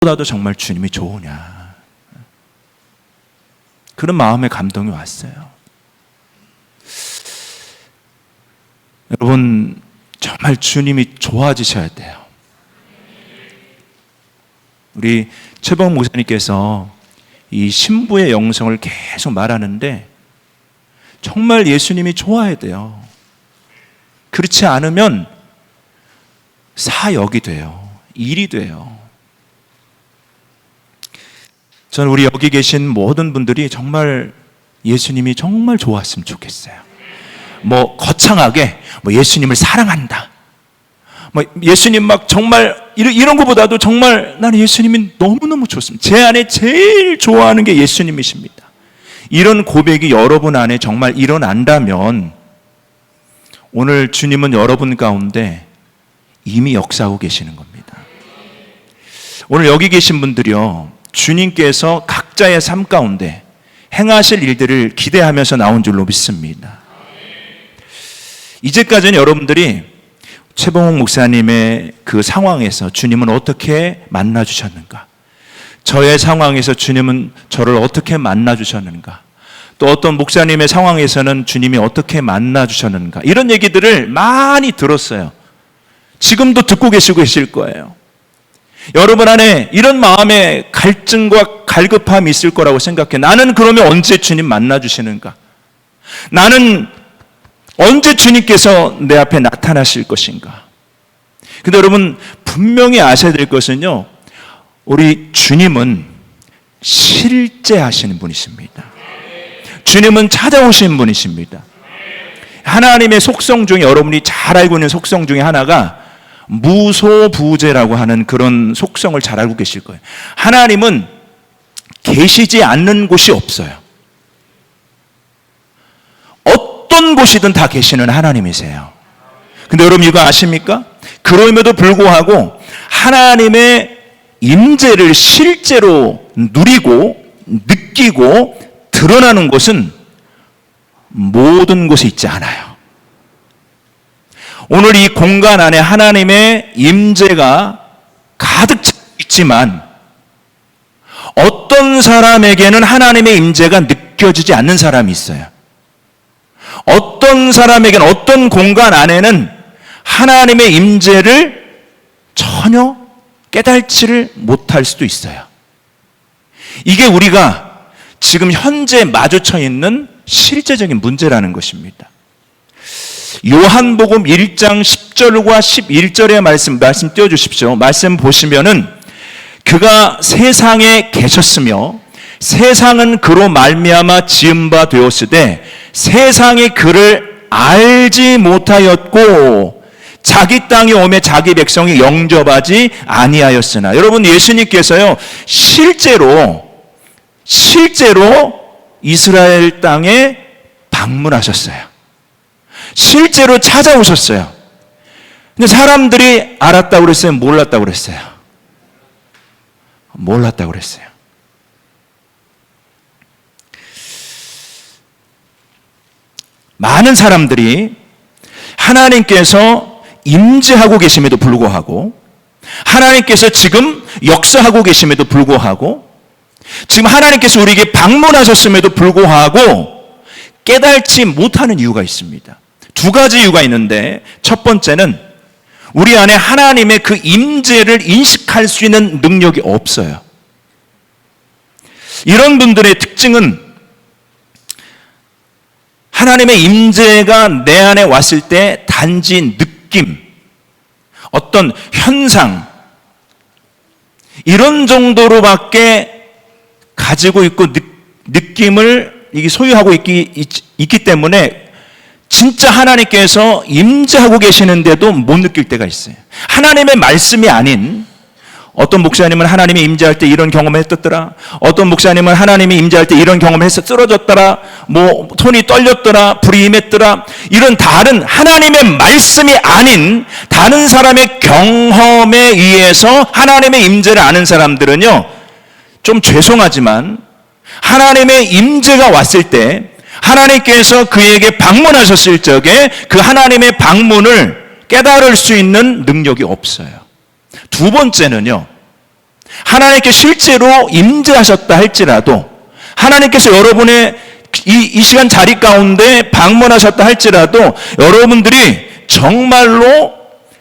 보다도 정말 주님이 좋으냐, 그런 마음의 감동이 왔어요. 여러분, 정말 주님이 좋아지셔야 돼요. 우리 최봉 목사님께서 이 신부의 영성을 계속 말하는데 정말 예수님이 좋아야 돼요. 그렇지 않으면 사역이 돼요. 일이 돼요. 저는 우리 여기 계신 모든 분들이 정말 예수님이 정말 좋았으면 좋겠어요. 뭐 거창하게 예수님을 사랑한다, 예수님 막 정말 이런 것보다도 정말 나는 예수님이 너무너무 좋습니다. 제 안에 제일 좋아하는 게 예수님이십니다. 이런 고백이 여러분 안에 정말 일어난다면 오늘 주님은 여러분 가운데 이미 역사하고 계시는 겁니다. 오늘 여기 계신 분들이요, 주님께서 각자의 삶 가운데 행하실 일들을 기대하면서 나온 줄로 믿습니다. 이제까지는 여러분들이 최봉욱 목사님의 그 상황에서 주님은 어떻게 만나주셨는가, 저의 상황에서 주님은 저를 어떻게 만나주셨는가, 또 어떤 목사님의 상황에서는 주님이 어떻게 만나주셨는가, 이런 얘기들을 많이 들었어요. 지금도 듣고 계실 거예요. 여러분 안에 이런 마음의 갈증과 갈급함이 있을 거라고 생각해. 나는 그러면 언제 주님 만나주시는가? 나는 언제 주님께서 내 앞에 나타나실 것인가? 근데 여러분, 분명히 아셔야 될 것은요, 우리 주님은 실제 하시는 분이십니다. 주님은 찾아오시는 분이십니다. 하나님의 속성 중에, 여러분이 잘 알고 있는 속성 중에 하나가 무소부재라고 하는 그런 속성을 잘 알고 계실 거예요. 하나님은 계시지 않는 곳이 없어요. 어떤 곳이든 다 계시는 하나님이세요. 근데 여러분 이거 아십니까? 그럼에도 불구하고 하나님의 임재를 실제로 누리고 느끼고 드러나는 곳은 모든 곳에 있지 않아요. 오늘 이 공간 안에 하나님의 임재가 가득 있지만 어떤 사람에게는 하나님의 임재가 느껴지지 않는 사람이 있어요. 어떤 사람에게는 어떤 공간 안에는 하나님의 임재를 전혀 깨달지를 못할 수도 있어요. 이게 우리가 지금 현재 마주쳐 있는 실제적인 문제라는 것입니다. 요한복음 1장 10절과 11절의 말씀 띄워주십시오. 말씀 보시면은 그가 세상에 계셨으며 세상은 그로 말미암아 지은 바 되었으되 세상이 그를 알지 못하였고 자기 땅에 오매 자기 백성이 영접하지 아니하였으나. 여러분, 예수님께서요 실제로 이스라엘 땅에 방문하셨어요. 실제로 찾아오셨어요. 근데 사람들이 알았다고 그랬어요? 몰랐다고 그랬어요? 몰랐다고 그랬어요. 많은 사람들이 하나님께서 임재하고 계심에도 불구하고, 하나님께서 지금 역사하고 계심에도 불구하고, 지금 하나님께서 우리에게 방문하셨음에도 불구하고 깨달지 못하는 이유가 있습니다. 두 가지 이유가 있는데, 첫 번째는 우리 안에 하나님의 그 임재를 인식할 수 있는 능력이 없어요. 이런 분들의 특징은 하나님의 임재가 내 안에 왔을 때 단지 느낌, 어떤 현상, 이런 정도로밖에 가지고 있고 느낌을 소유하고 있기 때문에 진짜 하나님께서 임재하고 계시는데도 못 느낄 때가 있어요. 하나님의 말씀이 아닌, 어떤 목사님은 하나님이 임재할 때 이런 경험을 했었더라, 어떤 목사님은 하나님이 임재할 때 이런 경험을 해서 쓰러졌더라, 손이 떨렸더라, 불이 임했더라, 이런 다른 하나님의 말씀이 아닌 다른 사람의 경험에 의해서 하나님의 임재를 아는 사람들은요, 좀 죄송하지만 하나님의 임재가 왔을 때, 하나님께서 그에게 방문하셨을 적에 그 하나님의 방문을 깨달을 수 있는 능력이 없어요. 두 번째는요, 하나님께 실제로 임재하셨다 할지라도, 하나님께서 여러분의 이 시간 자리 가운데 방문하셨다 할지라도 여러분들이 정말로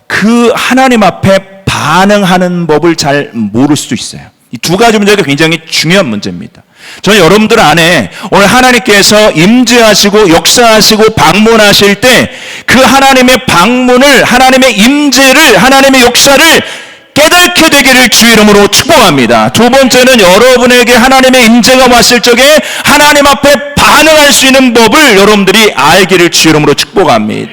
그 하나님 앞에 반응하는 법을 잘 모를 수도 있어요. 이 두 가지 문제가 굉장히 중요한 문제입니다. 저는 여러분들 안에 오늘 하나님께서 임재하시고 역사하시고 방문하실 때 그 하나님의 방문을, 하나님의 임재를, 하나님의 역사를 깨닫게 되기를 주 이름으로 축복합니다. 두 번째는 여러분에게 하나님의 임재가 왔을 적에 하나님 앞에 반응할 수 있는 법을 여러분들이 알기를 주 이름으로 축복합니다.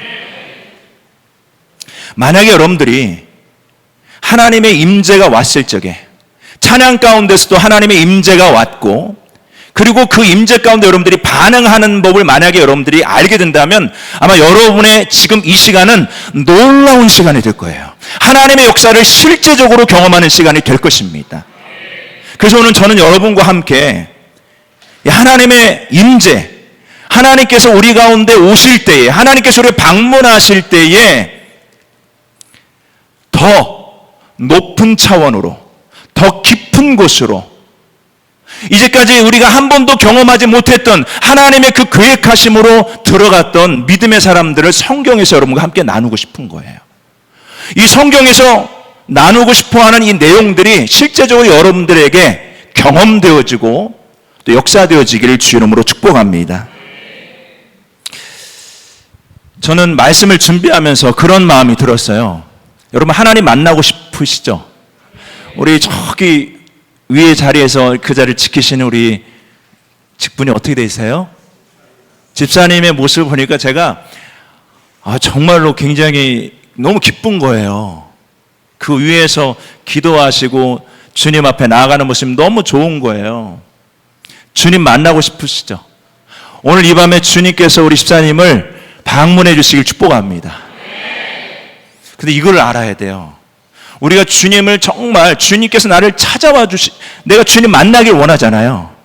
만약에 여러분들이 하나님의 임재가 왔을 적에 찬양 가운데서도 하나님의 임재가 왔고, 그리고 그 임재 가운데 여러분들이 반응하는 법을 만약에 여러분들이 알게 된다면 아마 여러분의 지금 이 시간은 놀라운 시간이 될 거예요. 하나님의 역사를 실제적으로 경험하는 시간이 될 것입니다. 그래서 오늘 저는 여러분과 함께 하나님의 임재, 하나님께서 우리 가운데 오실 때에, 하나님께서 우리를 방문하실 때에 더 높은 차원으로, 더 깊은 곳으로, 이제까지 우리가 한 번도 경험하지 못했던 하나님의 그 계획하심으로 들어갔던 믿음의 사람들을 성경에서 여러분과 함께 나누고 싶은 거예요. 이 성경에서 나누고 싶어하는 이 내용들이 실제적으로 여러분들에게 경험되어지고 또 역사되어지기를 주 이름으로 축복합니다. 저는 말씀을 준비하면서 그런 마음이 들었어요. 여러분, 하나님 만나고 싶으시죠? 우리 저기 위에 자리에서 그 자리를 지키시는 우리 직분이 어떻게 되세요? 집사님의 모습을 보니까 제가 정말로 굉장히 너무 기쁜 거예요. 그 위에서 기도하시고 주님 앞에 나아가는 모습이 너무 좋은 거예요. 주님 만나고 싶으시죠? 오늘 이 밤에 주님께서 우리 집사님을 방문해 주시길 축복합니다. 근데 이걸 알아야 돼요. 우리가 주님을 정말, 주님께서 나를 찾아와 내가 주님 만나길 원하잖아요.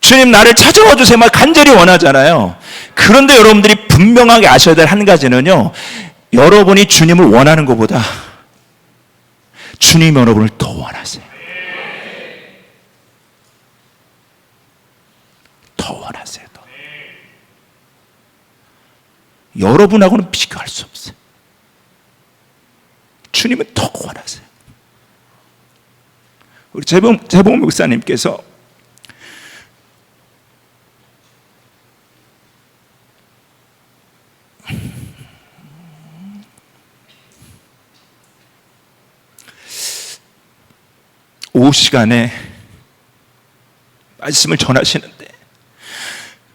주님 나를 찾아와 주세요 막 간절히 원하잖아요. 그런데 여러분들이 분명하게 아셔야 될 한 가지는요, 여러분이 주님을 원하는 것보다 주님이 여러분을 더 원하세요. 더 원하세요. 더. 여러분하고는 비교할 수 없어요. 주님은 더 원하세요. 우리 재봉 목사님께서 오후 시간에 말씀을 전하시는데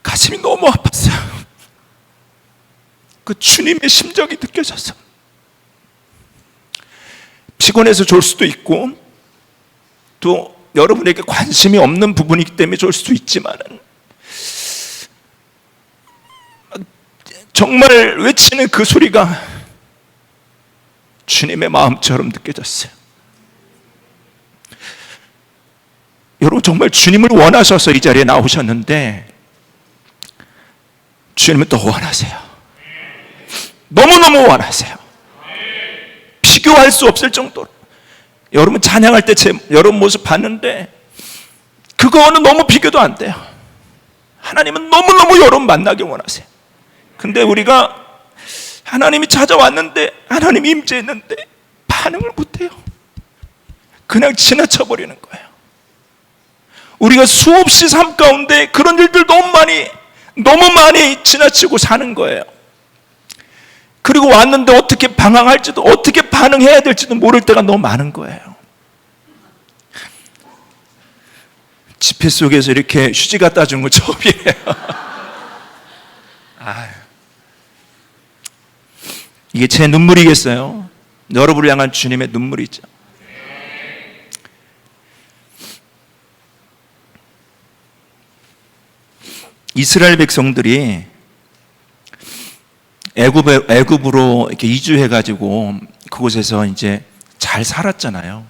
가슴이 너무 아팠어요. 그 주님의 심정이 느껴져서 피곤해서 좋을 수도 있고 또 여러분에게 관심이 없는 부분이기 때문에 좋을 수도 있지만 정말 외치는 그 소리가 주님의 마음처럼 느껴졌어요. 여러분 정말 주님을 원하셔서 이 자리에 나오셨는데 주님은 또 원하세요. 너무너무 원하세요. 비교할 수 없을 정도로. 여러분 찬양할 때 여러분 모습 봤는데 그거는 너무 비교도 안 돼요. 하나님은 너무너무 여러분 만나기 원하세요. 근데 우리가 하나님이 찾아왔는데, 하나님이 임재했는데 반응을 못해요. 그냥 지나쳐 버리는 거예요. 우리가 수없이 삶 가운데 그런 일들 너무 많이 지나치고 사는 거예요. 그리고 왔는데 어떻게 방황할지도, 어떻게 반응해야 될지도 모를 때가 너무 많은 거예요. 집회 속에서 이렇게 휴지 갖다 준 거 처음이에요. 이게 제 눈물이겠어요? 여러분을 향한 주님의 눈물이죠. 이스라엘 백성들이 애굽으로 이렇게 이주해가지고 그곳에서 이제 잘 살았잖아요.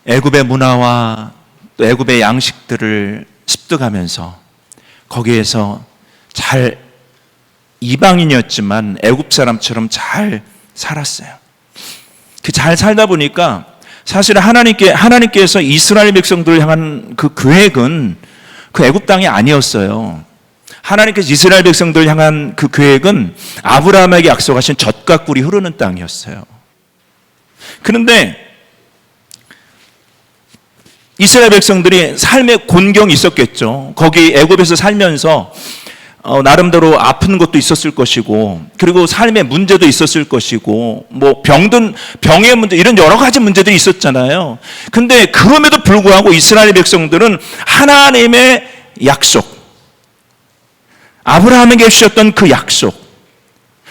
애굽의 문화와 또 애굽의 양식들을 습득하면서 거기에서 잘 이방인이었지만 애굽 사람처럼 잘 살았어요. 그 잘 살다 보니까 사실 하나님께서 이스라엘 백성들을 향한 그 계획은 그 애굽 땅이 아니었어요. 하나님께서 이스라엘 백성들을 향한 그 계획은 아브라함에게 약속하신 젖과 꿀이 흐르는 땅이었어요. 그런데 이스라엘 백성들이 삶에 곤경이 있었겠죠. 거기 애굽에서 살면서 나름대로 아픈 것도 있었을 것이고, 그리고 삶의 문제도 있었을 것이고, 뭐 병의 문제, 이런 여러 가지 문제들이 있었잖아요. 근데 그럼에도 불구하고 이스라엘 백성들은 하나님의 약속, 아브라함에게 주셨던 그 약속,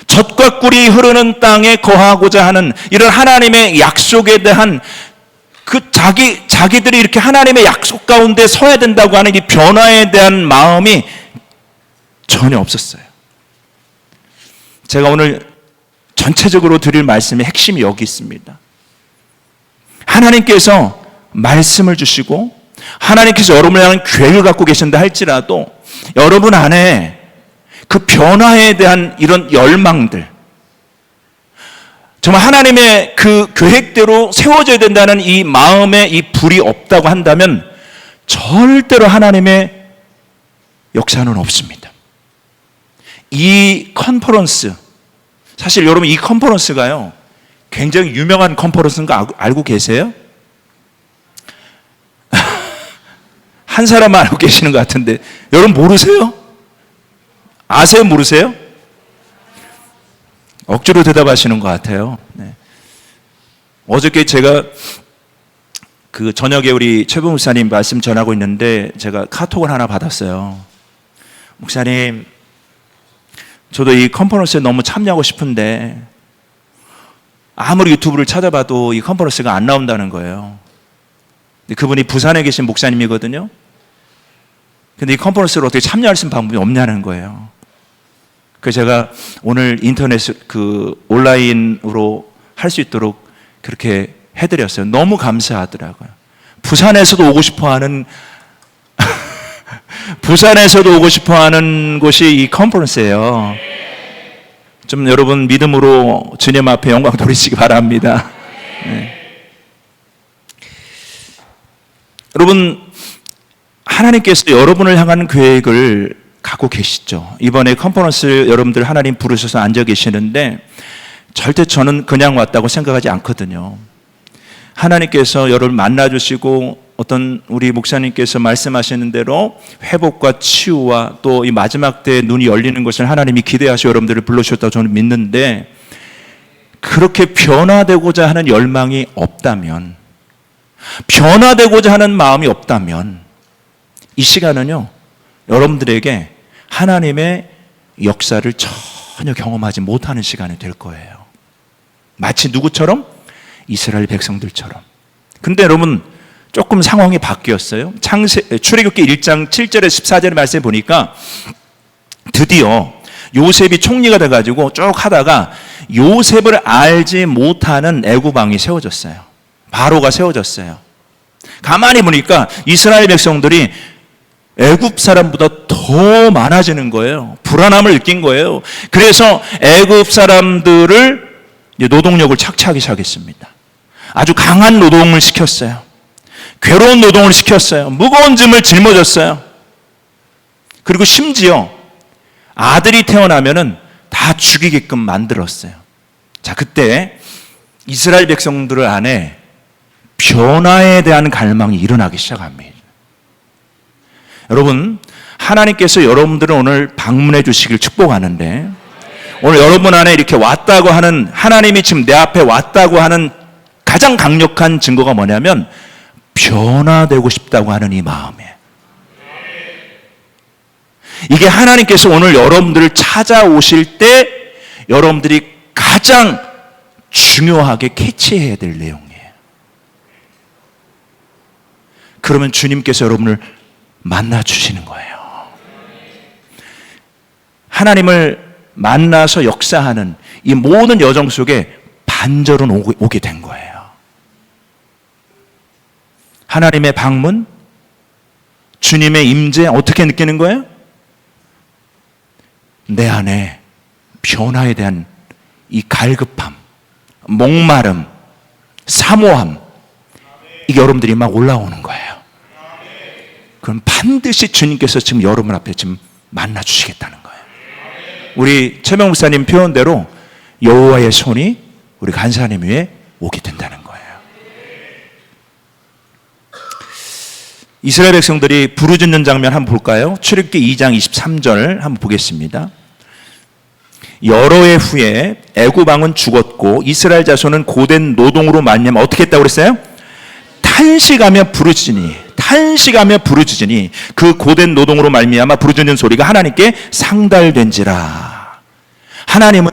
젖과 꿀이 흐르는 땅에 거하고자 하는 이런 하나님의 약속에 대한 그 자기들이 이렇게 하나님의 약속 가운데 서야 된다고 하는 이 변화에 대한 마음이 전혀 없었어요. 제가 오늘 전체적으로 드릴 말씀의 핵심이 여기 있습니다. 하나님께서 말씀을 주시고 하나님께서 여러분을 향한 계획을 갖고 계신다 할지라도 여러분 안에 그 변화에 대한 이런 열망들, 정말 하나님의 그 계획대로 세워져야 된다는 이 마음에 이 불이 없다고 한다면 절대로 하나님의 역사는 없습니다. 이 컨퍼런스, 사실 여러분 이 컨퍼런스가요 굉장히 유명한 컨퍼런스인 거 알고 계세요? 한 사람만 알고 계시는 것 같은데 여러분 모르세요? 아세요? 모르세요? 억지로 대답하시는 것 같아요. 네. 어저께 제가 그 저녁에 우리 최봉 목사님 말씀 전하고 있는데 제가 카톡을 하나 받았어요. 목사님, 저도 이 컨퍼런스에 너무 참여하고 싶은데 아무리 유튜브를 찾아봐도 이 컨퍼런스가 안 나온다는 거예요. 근데 그분이 부산에 계신 목사님이거든요. 근데 이 컨퍼런스를 어떻게 참여할 수 있는 방법이 없냐는 거예요. 그래서 제가 오늘 인터넷 온라인으로 할 수 있도록 그렇게 해드렸어요. 너무 감사하더라고요. 부산에서도 오고 싶어하는 부산에서도 오고 싶어하는 곳이 이 컨퍼런스예요. 좀 여러분 믿음으로 주님 앞에 영광 돌리시기 바랍니다. 네. 여러분, 하나님께서 여러분을 향한 계획을 갖고 계시죠. 이번에 컨퍼런스 여러분들 하나님 부르셔서 앉아 계시는데 절대 저는 그냥 왔다고 생각하지 않거든요. 하나님께서 여러분을 만나주시고 어떤 우리 목사님께서 말씀하시는 대로 회복과 치유와 또 이 마지막 때에 눈이 열리는 것을 하나님이 기대하셔 여러분들을 불러주셨다고 저는 믿는데, 그렇게 변화되고자 하는 열망이 없다면, 변화되고자 하는 마음이 없다면 이 시간은요 여러분들에게 하나님의 역사를 전혀 경험하지 못하는 시간이 될 거예요. 마치 누구처럼? 이스라엘 백성들처럼. 근데 여러분 조금 상황이 바뀌었어요. 출애굽기 1장 7절에 14절의 말씀에 보니까 드디어 요셉이 총리가 돼가지고 쭉 하다가 요셉을 알지 못하는 애굽 왕이 세워졌어요. 바로가 세워졌어요. 가만히 보니까 이스라엘 백성들이 애굽 사람보다 더 많아지는 거예요. 불안함을 느낀 거예요. 그래서 애굽 사람들을 노동력을 착취하기 시작했습니다. 아주 강한 노동을 시켰어요. 괴로운 노동을 시켰어요. 무거운 짐을 짊어졌어요. 그리고 심지어 아들이 태어나면은 다 죽이게끔 만들었어요. 자, 그때 이스라엘 백성들 안에 변화에 대한 갈망이 일어나기 시작합니다. 여러분, 하나님께서 여러분들을 오늘 방문해 주시길 축복하는데, 오늘 여러분 안에 이렇게 왔다고 하는, 하나님이 지금 내 앞에 왔다고 하는 가장 강력한 증거가 뭐냐면 변화되고 싶다고 하는 이 마음이에요. 이게 하나님께서 오늘 여러분들을 찾아오실 때 여러분들이 가장 중요하게 캐치해야 될 내용이에요. 그러면 주님께서 여러분을 만나 주시는 거예요. 하나님을 만나서 역사하는 이 모든 여정 속에 반절은 오게 된 거예요. 하나님의 방문, 주님의 임재 어떻게 느끼는 거예요? 내 안에 변화에 대한 이 갈급함, 목마름, 사모함, 이게 여러분들이 막 올라오는 거예요. 그럼 반드시 주님께서 지금 여러분 앞에 지금 만나 주시겠다는 거예요. 우리 최명 목사님 표현대로 여호와의 손이 우리 간사님 위에 오게 된다는 거예요. 이스라엘 백성들이 부르짖는 장면 한번 볼까요? 출애굽기 2장 23절 한번 보겠습니다. 여러 해 후에 애굽 왕은 죽었고 이스라엘 자손은 고된 노동으로 말미암아 어떻게 했다고 그랬어요? 탄식하며 부르짖으니 그 고된 노동으로 말미암아 부르짖는 소리가 하나님께 상달된지라. 하나님은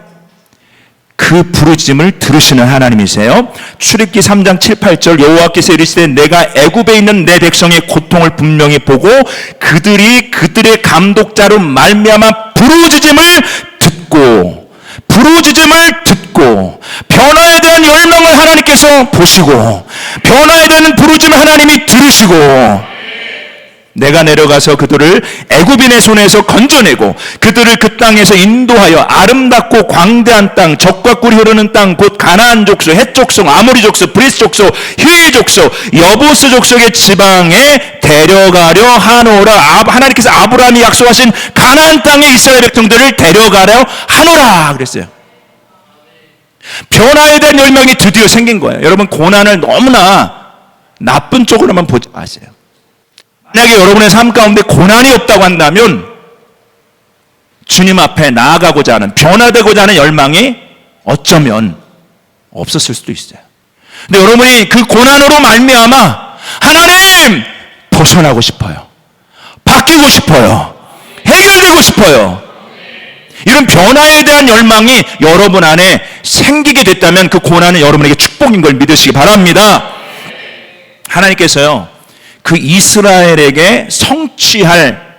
그 부르짖음을 들으시는 하나님이세요. 출애굽기 3장 7, 8절 여호와께서 이르시되 내가 애굽에 있는 내 백성의 고통을 분명히 보고 그들이 그들의 감독자로 말미암아 부르짖음을 듣고 변화에 대한 열망을 하나님께서 보시고 변화에 대한 부르짖음을 하나님이 들으시고 내가 내려가서 그들을 애굽인의 손에서 건져내고 그들을 그 땅에서 인도하여 아름답고 광대한 땅, 젖과 꿀이 흐르는 땅, 곧 가나안 족속, 헷 족속, 아모리 족속, 브리스 족속, 히위 족속, 여부스 족속의 지방에 데려가려 하노라. 하나님께서 아브라함이 약속하신 가나안 땅에 이스라엘 백성들을 데려가려 하노라 그랬어요. 변화에 대한 열망이 드디어 생긴 거예요. 여러분, 고난을 너무나 나쁜 쪽으로만 보지 마세요. 만약에 여러분의 삶 가운데 고난이 없다고 한다면 주님 앞에 나아가고자 하는, 변화되고자 하는 열망이 어쩌면 없었을 수도 있어요. 근데 여러분이 그 고난으로 말미암아 하나님 벗어나고 싶어요, 바뀌고 싶어요, 해결되고 싶어요, 이런 변화에 대한 열망이 여러분 안에 생기게 됐다면 그 고난은 여러분에게 축복인 걸 믿으시기 바랍니다. 하나님께서요 그 이스라엘에게 성취할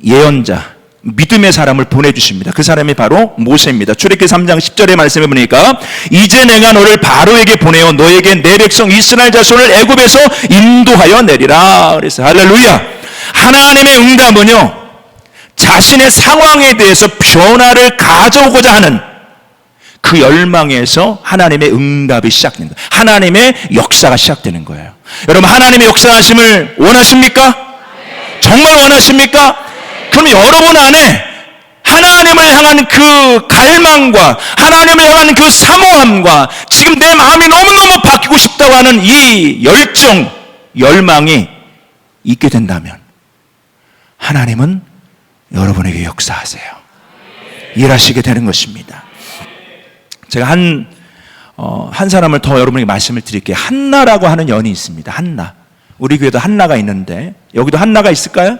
예언자, 믿음의 사람을 보내주십니다. 그 사람이 바로 모세입니다. 출애굽기 3장 10절의 말씀에 보니까 이제 내가 너를 바로에게 보내어 너에게 내 백성 이스라엘 자손을 애굽에서 인도하여 내리라 그랬어요. 할렐루야. 하나님의 응답은요 자신의 상황에 대해서 변화를 가져오고자 하는 그 열망에서 하나님의 응답이 시작됩니다. 하나님의 역사가 시작되는 거예요. 여러분, 하나님의 역사하심을 원하십니까? 정말 원하십니까? 그럼 여러분 안에 하나님을 향한 그 갈망과 하나님을 향한 그 사모함과 지금 내 마음이 너무너무 바뀌고 싶다고 하는 이 열정, 열망이 있게 된다면 하나님은 여러분에게 역사하세요. 일하시게 되는 것입니다. 제가 한 사람을 더 여러분에게 말씀을 드릴게요. 한나라고 하는 여인이 있습니다. 한나. 우리 교회도 한나가 있는데 여기도 한나가 있을까요?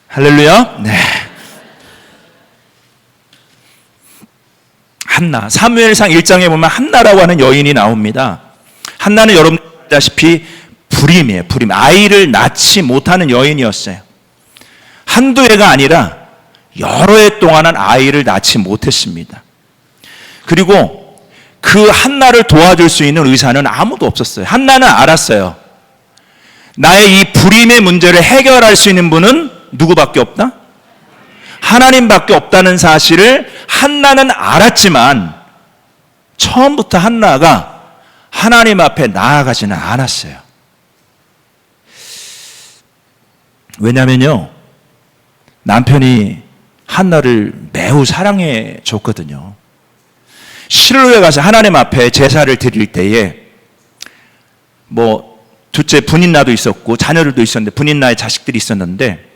할렐루야. 네. 한나. 사무엘상 1장에 보면 한나라고 하는 여인이 나옵니다. 한나는 여러분 아시다시피 불임이에요. 불임. 아이를 낳지 못하는 여인이었어요. 한두 해가 아니라 여러 해 동안은 아이를 낳지 못했습니다. 그리고 그 한나를 도와줄 수 있는 의사는 아무도 없었어요. 한나는 알았어요. 나의 이 불임의 문제를 해결할 수 있는 분은 누구밖에 없다? 하나님밖에 없다는 사실을 한나는 알았지만 처음부터 한나가 하나님 앞에 나아가지는 않았어요. 왜냐면요 남편이 한나를 매우 사랑해 줬거든요. 실로에 가서 하나님 앞에 제사를 드릴 때에 둘째 분인나도 있었고 자녀들도 있었는데, 분인나의 자식들이 있었는데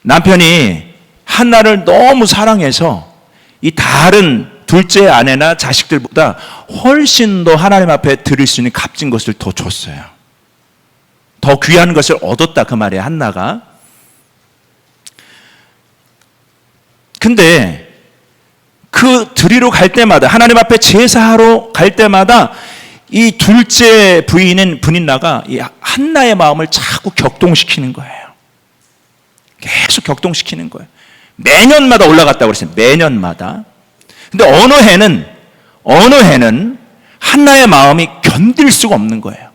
남편이 한나를 너무 사랑해서 이 다른 둘째 아내나 자식들보다 훨씬 더 하나님 앞에 드릴 수 있는 값진 것을 더 줬어요. 더 귀한 것을 얻었다 그 말이에요. 한나가. 근데 그 드리러 갈 때마다, 하나님 앞에 제사하러 갈 때마다 이 둘째 부인인 분인나가 이 한나의 마음을 자꾸 격동시키는 거예요. 계속 격동시키는 거예요. 매년마다 올라갔다고 그랬어요. 매년마다. 근데 어느 해는 한나의 마음이 견딜 수가 없는 거예요.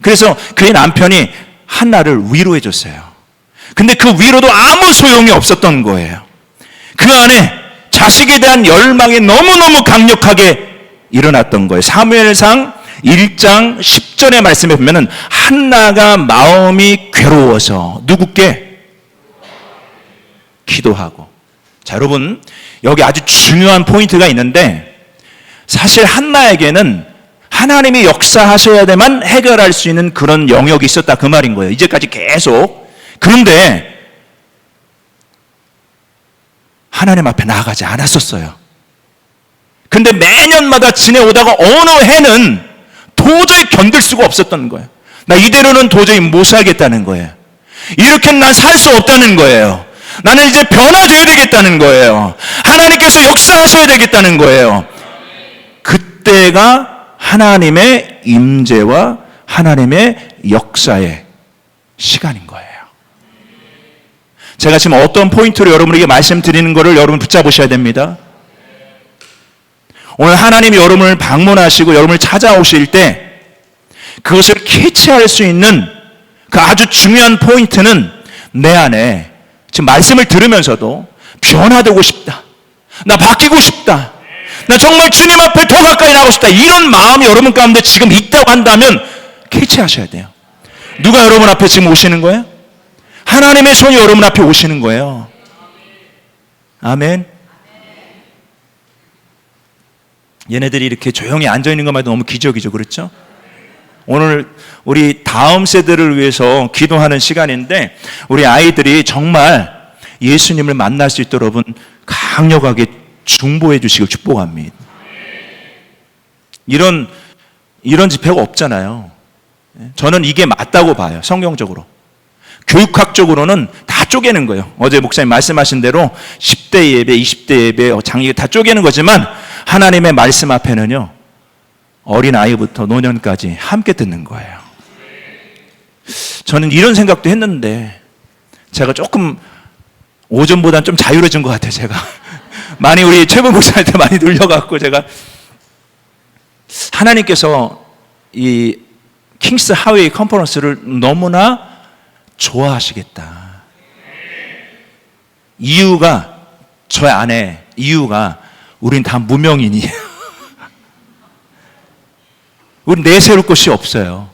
그래서 그의 남편이 한나를 위로해 줬어요. 근데 그 위로도 아무 소용이 없었던 거예요. 그 안에 자식에 대한 열망이 너무너무 강력하게 일어났던 거예요. 사무엘상 1장 10절의 말씀에 보면은 한나가 마음이 괴로워서 누구께? 기도하고. 자, 여러분, 여기 아주 중요한 포인트가 있는데 사실 한나에게는 하나님이 역사하셔야만 해결할 수 있는 그런 영역이 있었다 그 말인 거예요. 이제까지 계속. 그런데 하나님 앞에 나아가지 않았었어요. 근데 매년마다 지내오다가 어느 해는 도저히 견딜 수가 없었던 거예요. 나 이대로는 도저히 못 살겠다는 거예요. 이렇게는 난 살 수 없다는 거예요. 나는 이제 변화되어야 되겠다는 거예요. 하나님께서 역사하셔야 되겠다는 거예요. 그때가 하나님의 임재와 하나님의 역사의 시간인 거예요. 제가 지금 어떤 포인트로 여러분에게 말씀드리는 것을 여러분 붙잡으셔야 됩니다. 오늘 하나님이 여러분을 방문하시고 여러분을 찾아오실 때 그것을 캐치할 수 있는 그 아주 중요한 포인트는 내 안에 지금 말씀을 들으면서도 변화되고 싶다. 나 바뀌고 싶다. 나 정말 주님 앞에 더 가까이 나가고 싶다. 이런 마음이 여러분 가운데 지금 있다고 한다면 캐치하셔야 돼요. 누가 여러분 앞에 지금 오시는 거예요? 하나님의 손이 여러분 앞에 오시는 거예요. 아멘. 얘네들이 이렇게 조용히 앉아있는 것만 해도 너무 기적이죠. 그렇죠? 오늘 우리 다음 세대를 위해서 기도하는 시간인데 우리 아이들이 정말 예수님을 만날 수 있도록 여러분 강력하게 중보해 주시길 축복합니다. 이런 집회가 없잖아요. 저는 이게 맞다고 봐요. 성경적으로. 교육학적으로는 다 쪼개는 거예요. 어제 목사님 말씀하신 대로 10대 예배, 20대 예배, 장례 다 쪼개는 거지만 하나님의 말씀 앞에는요. 어린아이부터 노년까지 함께 듣는 거예요. 저는 이런 생각도 했는데 제가 조금 오전보다는 좀 자유로워진 것 같아요. 제가 많이 우리 최범 목사한테 많이 눌려갖고 제가 하나님께서 이 킹스 하웨이 컨퍼런스를 너무나 좋아하시겠다. 이유가 저 안에 이유가 우린 다 무명인이에요. 우린 내세울 것이 없어요.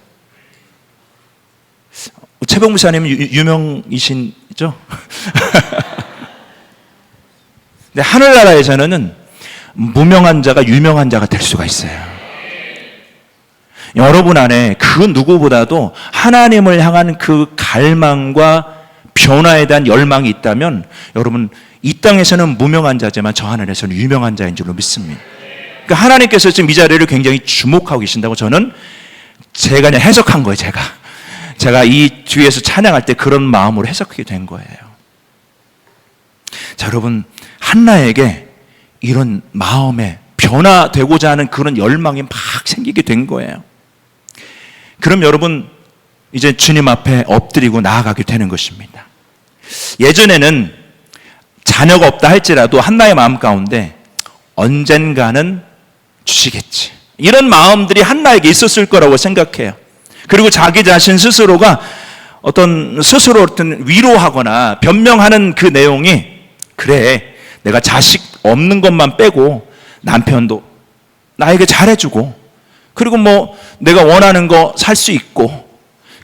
최병 목사님은 유명이신죠? 근데 하늘나라에서는 무명한 자가 유명한 자가 될 수가 있어요. 여러분 안에 그 누구보다도 하나님을 향한 그 갈망과 변화에 대한 열망이 있다면 여러분 이 땅에서는 무명한 자지만 저 하늘에서는 유명한 자인 줄로 믿습니다. 그러니까 하나님께서 지금 이 자리를 굉장히 주목하고 계신다고 저는 제가 그냥 해석한 거예요. 제가 이 뒤에서 찬양할 때 그런 마음으로 해석하게 된 거예요. 자, 여러분 한나에게 이런 마음에 변화되고자 하는 그런 열망이 막 생기게 된 거예요. 그럼 여러분 이제 주님 앞에 엎드리고 나아가게 되는 것입니다. 예전에는 자녀가 없다 할지라도 한나의 마음 가운데 언젠가는 주시겠지. 이런 마음들이 한나에게 있었을 거라고 생각해요. 그리고 자기 자신 스스로가 어떤 위로하거나 변명하는 그 내용이 그래 내가 자식 없는 것만 빼고 남편도 나에게 잘해주고 그리고 뭐 내가 원하는 거 살 수 있고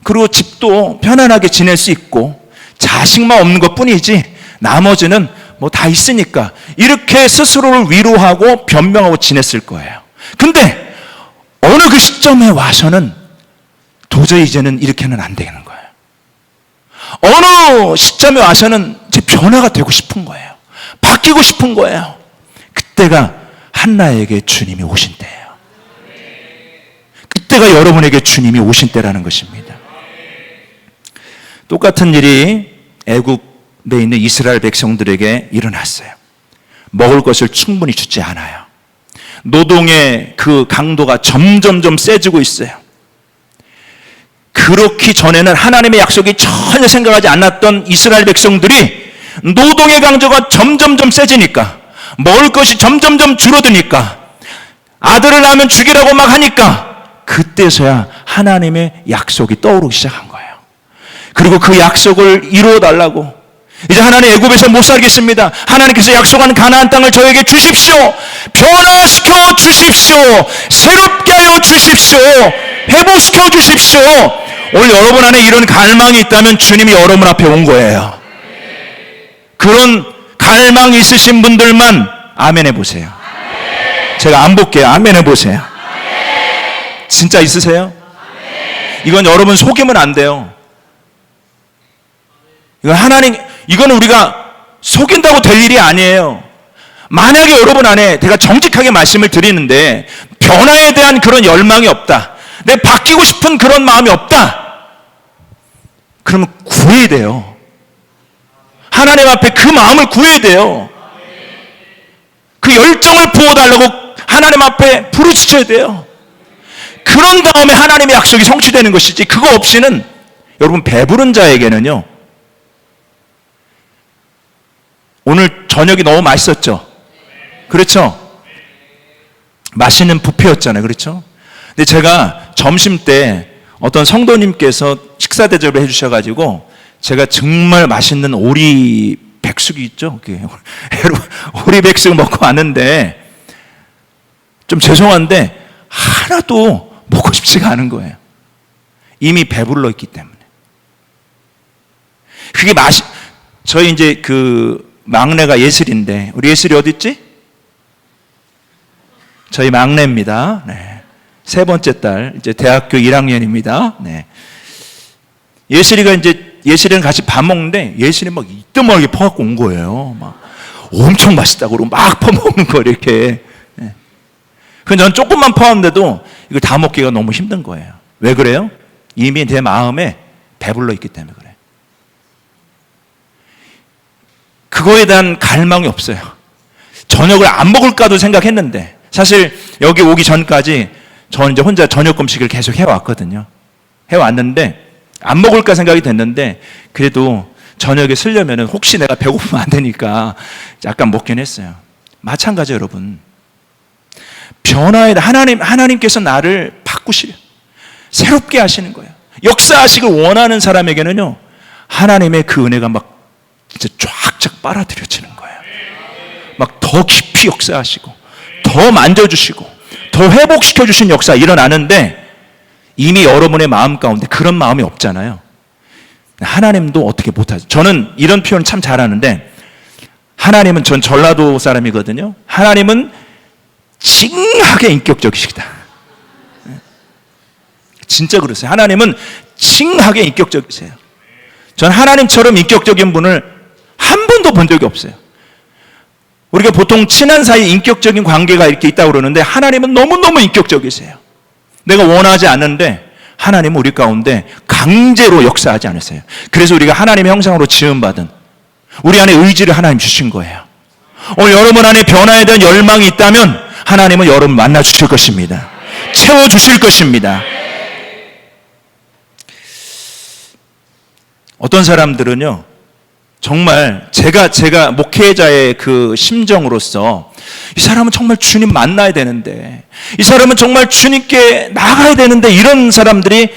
그리고 집도 편안하게 지낼 수 있고 자식만 없는 것 뿐이지 나머지는 뭐 다 있으니까 이렇게 스스로를 위로하고 변명하고 지냈을 거예요. 근데 어느 그 시점에 와서는 도저히 이제는 이렇게는 안 되는 거예요. 어느 시점에 와서는 제 변화가 되고 싶은 거예요. 바뀌고 싶은 거예요. 그때가 한나에게 주님이 오신 때예요. 그때가 여러분에게 주님이 오신 때라는 것입니다. 똑같은 일이 애굽에 있는 이스라엘 백성들에게 일어났어요. 먹을 것을 충분히 주지 않아요. 노동의 그 강도가 점점점 세지고 있어요. 그렇기 전에는 하나님의 약속이 전혀 생각하지 않았던 이스라엘 백성들이 노동의 강도가 점점점 세지니까 먹을 것이 점점점 줄어드니까 아들을 낳으면 죽이라고 막 하니까 그때서야 하나님의 약속이 떠오르기 시작한 거예요. 그리고 그 약속을 이루어달라고 이제 하나님 애굽에서 못 살겠습니다. 하나님께서 약속한 가나안 땅을 저에게 주십시오. 변화시켜 주십시오. 새롭게 하여 주십시오. 회복시켜 주십시오. 오늘 여러분 안에 이런 갈망이 있다면 주님이 여러분 앞에 온 거예요. 그런 갈망이 있으신 분들만 아멘 해보세요. 제가 안 볼게요. 아멘 해보세요. 진짜 있으세요? 이건 여러분 속이면 안 돼요. 이거는 우리가 속인다고 될 일이 아니에요. 만약에 여러분 안에 제가 정직하게 말씀을 드리는데 변화에 대한 그런 열망이 없다, 내 바뀌고 싶은 그런 마음이 없다, 그러면 구해야 돼요. 하나님 앞에 그 마음을 구해야 돼요. 그 열정을 부어달라고 하나님 앞에 부르짖어야 돼요. 그런 다음에 하나님의 약속이 성취되는 것이지, 그거 없이는 여러분 배부른 자에게는요, 오늘 저녁이 너무 맛있었죠? 그렇죠? 맛있는 뷔페였잖아요. 그렇죠? 근데 제가 점심 때 어떤 성도님께서 식사 대접을 해주셔가지고 제가 정말 맛있는 오리 백숙이 있죠? 오리 백숙 먹고 왔는데 좀 죄송한데 하나도 먹고 싶지가 않은 거예요. 이미 배불러 있기 때문에. 그게 저희 이제 막내가 예슬인데, 우리 예슬이 어디 있지? 저희 막내입니다. 네. 세 번째 딸, 이제 대학교 1학년입니다. 네. 예슬이는 같이 밥 먹는데, 예슬이 막 이따만하게 퍼갖고 온 거예요. 막 엄청 맛있다고 그러고 막 퍼먹는 거, 이렇게. 네. 근데 저는 조금만 퍼왔는데도 이걸 다 먹기가 너무 힘든 거예요. 왜 그래요? 이미 내 마음에 배불러 있기 때문에 그래요. 그거에 대한 갈망이 없어요. 저녁을 안 먹을까도 생각했는데, 사실 여기 오기 전까지 저는 이제 혼자 저녁 금식을 계속 해왔거든요. 해왔는데 안 먹을까 생각이 됐는데, 그래도 저녁에 쓰려면 혹시 내가 배고프면 안 되니까 약간 먹긴 했어요. 마찬가지예요, 여러분. 변화에 하나님께서 나를 바꾸시려, 새롭게 하시는 거예요. 역사하시길 원하는 사람에게는요, 하나님의 그 은혜가 막 진짜 쫙쫙 빨아들여지는 거예요. 막 더 깊이 역사하시고, 더 만져주시고, 더 회복시켜 주신 역사 일어나는데, 이미 여러분의 마음 가운데 그런 마음이 없잖아요. 하나님도 어떻게 못하죠. 저는 이런 표현 참 잘하는데, 하나님은, 전 전라도 사람이거든요. 하나님은 찡하게 인격적이시다. 진짜 그러세요. 하나님은 찡하게 인격적이세요. 전 하나님처럼 인격적인 분을 한 번도 본 적이 없어요. 우리가 보통 친한 사이 인격적인 관계가 이렇게 있다고 그러는데, 하나님은 너무너무 인격적이세요. 내가 원하지 않는데 하나님은 우리 가운데 강제로 역사하지 않으세요. 그래서 우리가 하나님의 형상으로 지음받은, 우리 안에 의지를 하나님 주신 거예요. 오늘 여러분 안에 변화에 대한 열망이 있다면 하나님은 여러분 만나 주실 것입니다. 채워 주실 것입니다. 어떤 사람들은요, 정말 제가 목회자의 그 심정으로서, 이 사람은 정말 주님 만나야 되는데, 이 사람은 정말 주님께 나가야 되는데, 이런 사람들이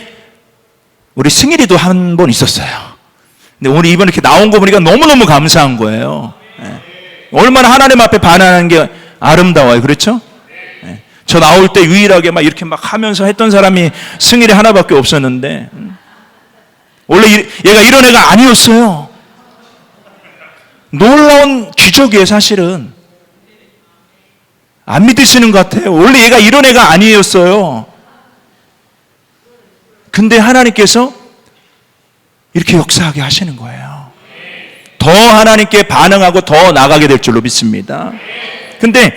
우리 승일이도 한 번 있었어요. 근데 오늘 이번에 이렇게 나온 거 보니까 너무너무 감사한 거예요. 네. 얼마나 하나님 앞에 반하는 게 아름다워요. 그렇죠? 네. 저 나올 때 유일하게 막 이렇게 막 하면서 했던 사람이 승일이 하나밖에 없었는데, 원래 얘가 이런 애가 아니었어요. 놀라운 기적이에요. 사실은 안 믿으시는 것 같아요. 원래 얘가 이런 애가 아니었어요. 근데 하나님께서 이렇게 역사하게 하시는 거예요. 더 하나님께 반응하고 더 나가게 될 줄로 믿습니다. 근데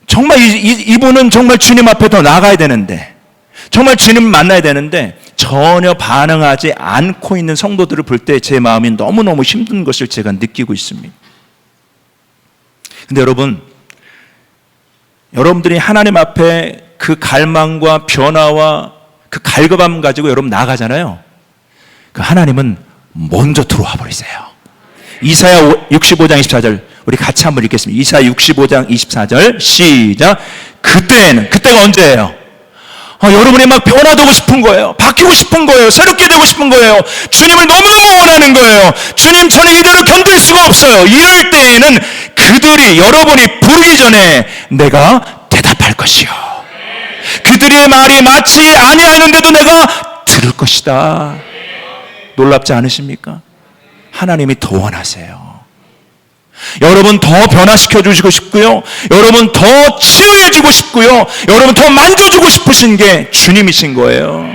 정말 이분은 정말 주님 앞에 더 나가야 되는데, 정말 주님 만나야 되는데 전혀 반응하지 않고 있는 성도들을 볼 때 제 마음이 너무너무 힘든 것을 제가 느끼고 있습니다. 근데 여러분들이 하나님 앞에 그 갈망과 변화와 그 갈급함 가지고 여러분 나가잖아요. 그 하나님은 먼저 들어와 버리세요. 이사야 65장 24절 우리 같이 한번 읽겠습니다. 이사야 65장 24절 시작. 그때가 언제예요? 여러분이 막 변화되고 싶은 거예요. 바뀌고 싶은 거예요. 새롭게 되고 싶은 거예요. 주님을 너무 원하는 거예요. 주님, 저는 이대로 견딜 수가 없어요. 이럴 때에는 그들이, 여러분이 부르기 전에 내가 대답할 것이요, 그들의 말이 마치 아니하는데도 내가 들을 것이다. 놀랍지 않으십니까? 하나님이 더 원하세요. 여러분 더 변화시켜 주시고 싶고요, 여러분 더 치유해 주고 싶고요, 여러분 더 만져주고 싶으신 게 주님이신 거예요.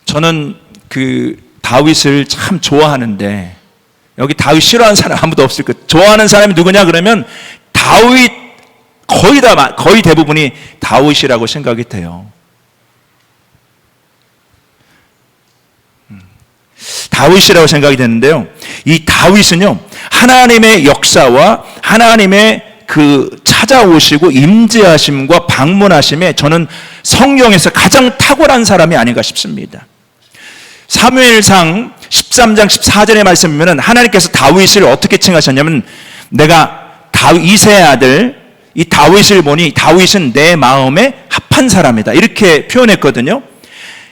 저는 그 다윗을 참 좋아하는데, 여기 다윗 싫어하는 사람 아무도 없을 거예요. 좋아하는 사람이 누구냐 그러면 다윗, 거의 대부분이 다윗이라고 생각이 돼요. 다윗이라고 생각이 되는데요, 이 다윗은요, 하나님의 역사와 하나님의 그 찾아오시고 임재하심과 방문하심에 저는 성경에서 가장 탁월한 사람이 아닌가 싶습니다. 사무엘상 13장 14절의 말씀 보면 하나님께서 다윗을 어떻게 칭하셨냐면, 내가 이새의 아들 이 다윗을 보니 다윗은 내 마음에 합한 사람이다, 이렇게 표현했거든요.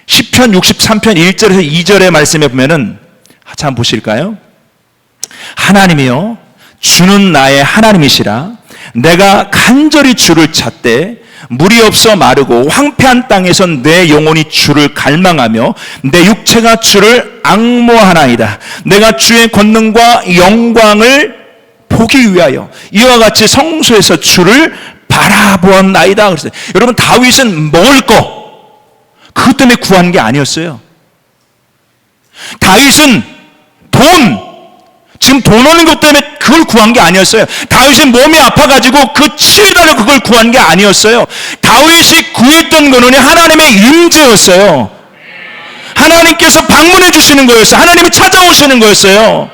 시편 63편 1절에서 2절의 말씀에 보면은, 한번 보실까요? 하나님이여, 주는 나의 하나님이시라. 내가 간절히 주를 찾되 물이 없어 마르고 황폐한 땅에선 내 영혼이 주를 갈망하며 내 육체가 주를 앙모하나이다. 내가 주의 권능과 영광을 보기 위하여 이와 같이 성소에서 주를 바라보았나이다 그랬어요. 여러분, 다윗은 먹을 거, 그것 때문에 구한 게 아니었어요. 다윗은 지금 돈 오는 것 때문에 그걸 구한 게 아니었어요. 다윗은 몸이 아파가지고 그 치유달라고 그걸 구한 게 아니었어요. 다윗이 구했던 거는 하나님의 임재였어요. 하나님께서 방문해 주시는 거였어요. 하나님이 찾아오시는 거였어요.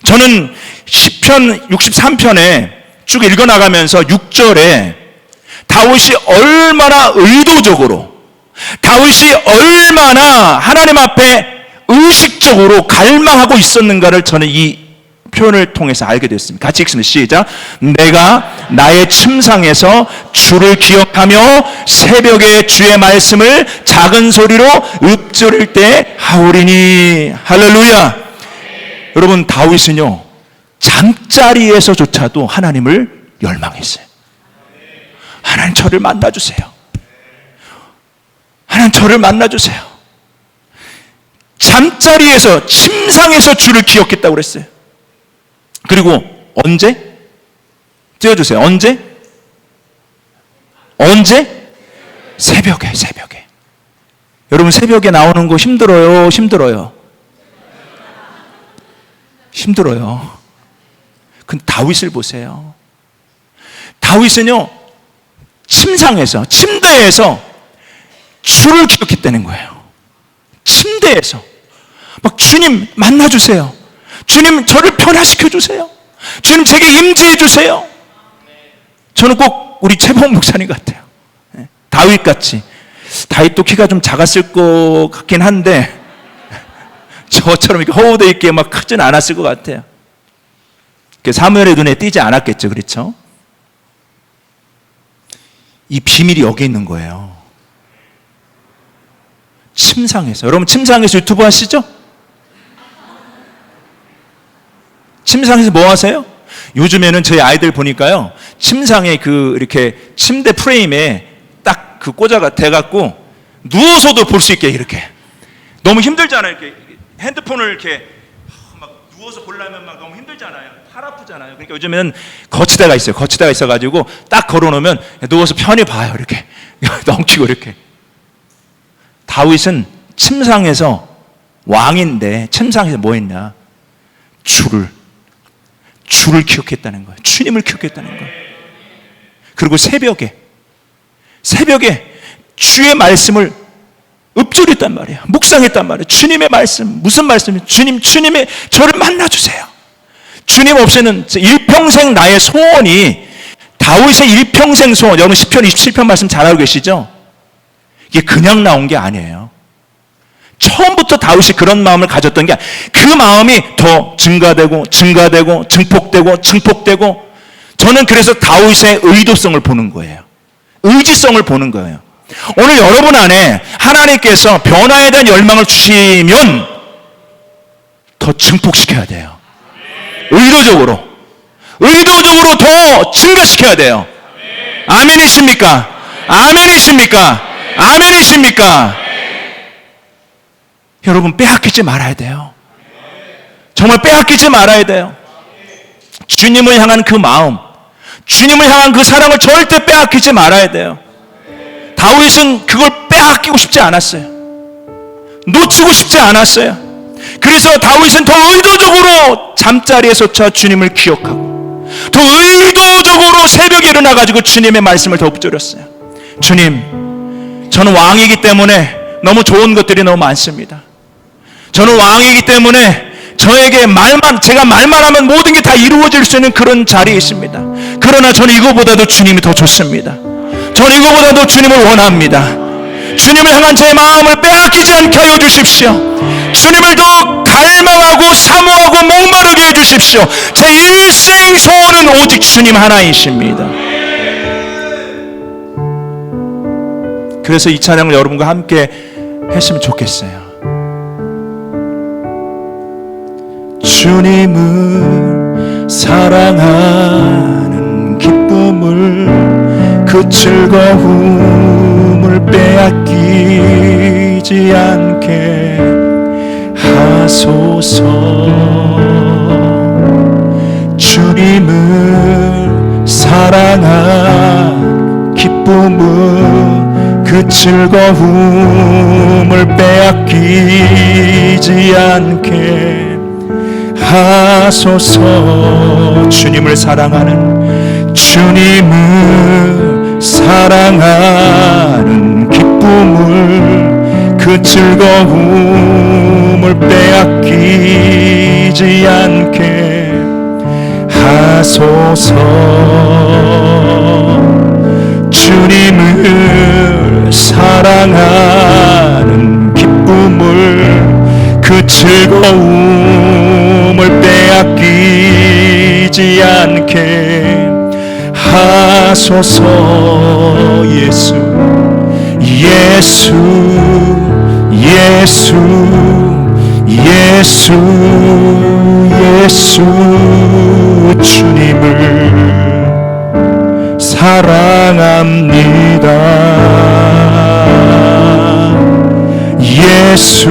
저는 시편 63편에 쭉 읽어나가면서 6절에 다윗이 얼마나 의도적으로, 다윗이 얼마나 하나님 앞에 의식적으로 갈망하고 있었는가를 저는 이 표현을 통해서 알게 됐습니다. 같이 읽습니다. 시작. 내가 나의 침상에서 주를 기억하며 새벽에 주의 말씀을 작은 소리로 읊조릴 때 하오리니. 할렐루야. 여러분, 다윗은요, 잠자리에서조차도 하나님을 열망했어요. 하나님, 저를 만나주세요. 하나님, 저를 만나주세요. 잠자리에서, 침상에서 주를 기억했다고 그랬어요. 그리고 언제? 띄워주세요. 언제? 새벽에. 여러분, 새벽에 나오는 거 힘들어요? 힘들어요. 근데 다윗을 보세요. 다윗은요, 침대에서 주를 기억했다는 거예요. 침대에서 막, 주님 만나주세요. 주님, 저를 변화시켜 주세요. 주님, 제게 임재해 주세요. 저는 꼭 우리 최봉 목사님 같아요. 다윗같이. 다윗도 키가 좀 작았을 것 같긴 한데 저처럼 이렇게 허우대 있게 막 크진 않았을 것 같아요. 사무엘의 눈에 띄지 않았겠죠. 그렇죠? 이 비밀이 여기 있는 거예요. 침상에서. 여러분, 침상에서 유튜브 하시죠? 침상에서 뭐 하세요? 요즘에는 저희 아이들 보니까요, 침상에 이렇게 침대 프레임에 딱 그 꽂아가 대갖고 누워서도 볼 수 있게, 이렇게. 너무 힘들잖아요. 이렇게 핸드폰을 이렇게 막 누워서 보려면 막 너무 힘들잖아요. 팔 아프잖아요. 그러니까 요즘에는 거치대가 있어요. 거치대가 있어가지고 딱 걸어놓으면 누워서 편히 봐요. 이렇게 넘기고 이렇게. 다윗은 침상에서, 왕인데 침상에서 뭐 했냐? 주를 기억했다는 거예요. 주님을 기억했다는 거예요. 그리고 새벽에 주의 말씀을 읊조렸단 말이에요. 묵상했단 말이에요. 주님의 말씀, 무슨 말씀이에요? 주님의 저를 만나주세요. 주님 없이는 일평생 나의 소원이, 다윗의 일평생 소원, 여러분 시편 27편 말씀 잘 알고 계시죠? 이게 그냥 나온 게 아니에요. 처음부터 다윗이 그런 마음을 가졌던 게, 그 마음이 더 증폭되고 저는 그래서 다윗의 의도성을 보는 거예요. 의지성을 보는 거예요. 오늘 여러분 안에 하나님께서 변화에 대한 열망을 주시면 더 증폭시켜야 돼요. 의도적으로 더 증가시켜야 돼요. 아멘이십니까? 아멘이십니까? 아멘이십니까? 여러분, 빼앗기지 말아야 돼요. 정말 빼앗기지 말아야 돼요. 주님을 향한 그 마음, 주님을 향한 그 사랑을 절대 빼앗기지 말아야 돼요. 다윗은 그걸 빼앗기고 싶지 않았어요. 놓치고 싶지 않았어요. 그래서 다윗은 더 의도적으로 잠자리에서조차 주님을 기억하고, 더 의도적으로 새벽에 일어나가지고 주님의 말씀을 더 읊조렸어요. 주님, 저는 왕이기 때문에 너무 좋은 것들이 너무 많습니다. 저는 왕이기 때문에 제가 말만 하면 모든 게 다 이루어질 수 있는 그런 자리에 있습니다. 그러나 저는 이거보다도 주님이 더 좋습니다. 저는 이거보다도 주님을 원합니다. 주님을 향한 제 마음을 빼앗기지 않게 하여 주십시오. 주님을 더 갈망하고 사모하고 목마르게 해 주십시오. 제 일생 소원은 오직 주님 하나이십니다. 그래서 이 찬양을 여러분과 함께 했으면 좋겠어요. 주님을 사랑하는 기쁨을, 그 즐거움을 빼앗기지 않게 하소서. 주님을 사랑한 기쁨을, 그 즐거움을 빼앗기지 않게 하소서. 주님을 사랑하는 기쁨을, 그 즐거움을 빼앗기지 않게 하소서. 주님을 사랑하는 기쁨을, 그 즐거움을 빼앗기지 않게 하소서. 예수, 예수, 예수, 예수, 예수. 주님을 사랑합니다. 예수,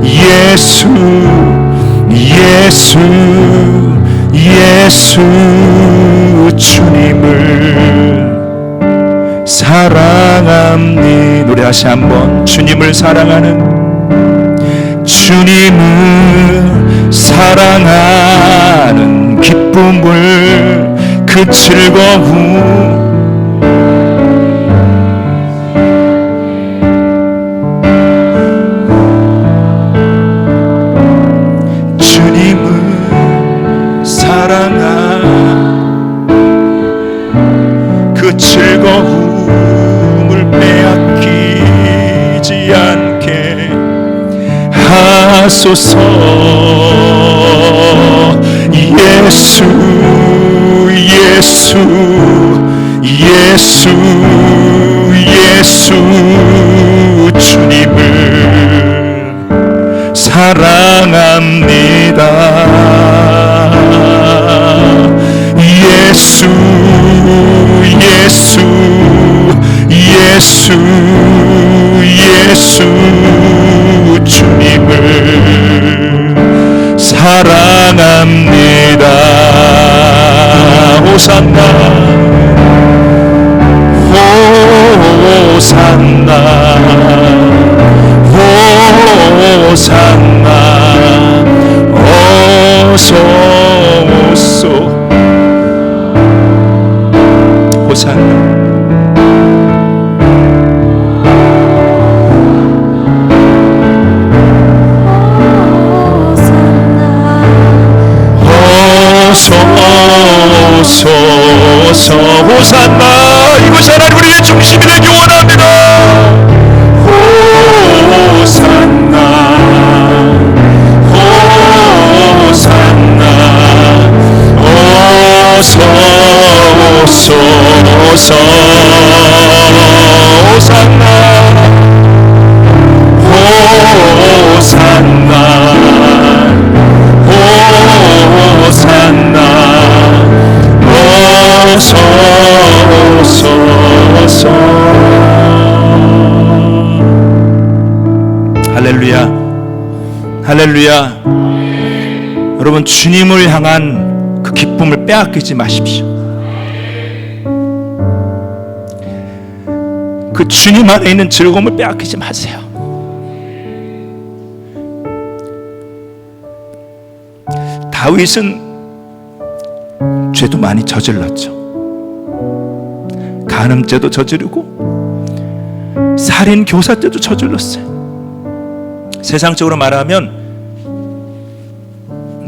예수, 예수, 예수. 주님을 사랑합니다. 노래 다시 한번. 주님을 사랑하는, 주님을 사랑하는 기쁨을, 그 즐거움, 그 즐거움을 빼앗기지 않게 하소서. 예수, 예수, 예수, 예수. 주님을 사랑합니다. 예수, 예수, 예수, 예수. 주님을 사랑합니다. 호산나, 호산나, 호산나. 어서 오소. 호산나. 어서 호산나. 이곳이 하나님 우리의 중심이 되기 원합니다. 호산나, 호산나. 어서 오소. 할렐루야. 할렐루야. 여러분, 주님을 향한 그 기쁨을 빼앗기지 마십시오. 그 주님 안에 있는 즐거움을 빼앗기지 마세요. 다윗은 죄도 많이 저질렀죠. 간음죄도 저지르고 살인 교사죄도 저질렀어요. 세상적으로 말하면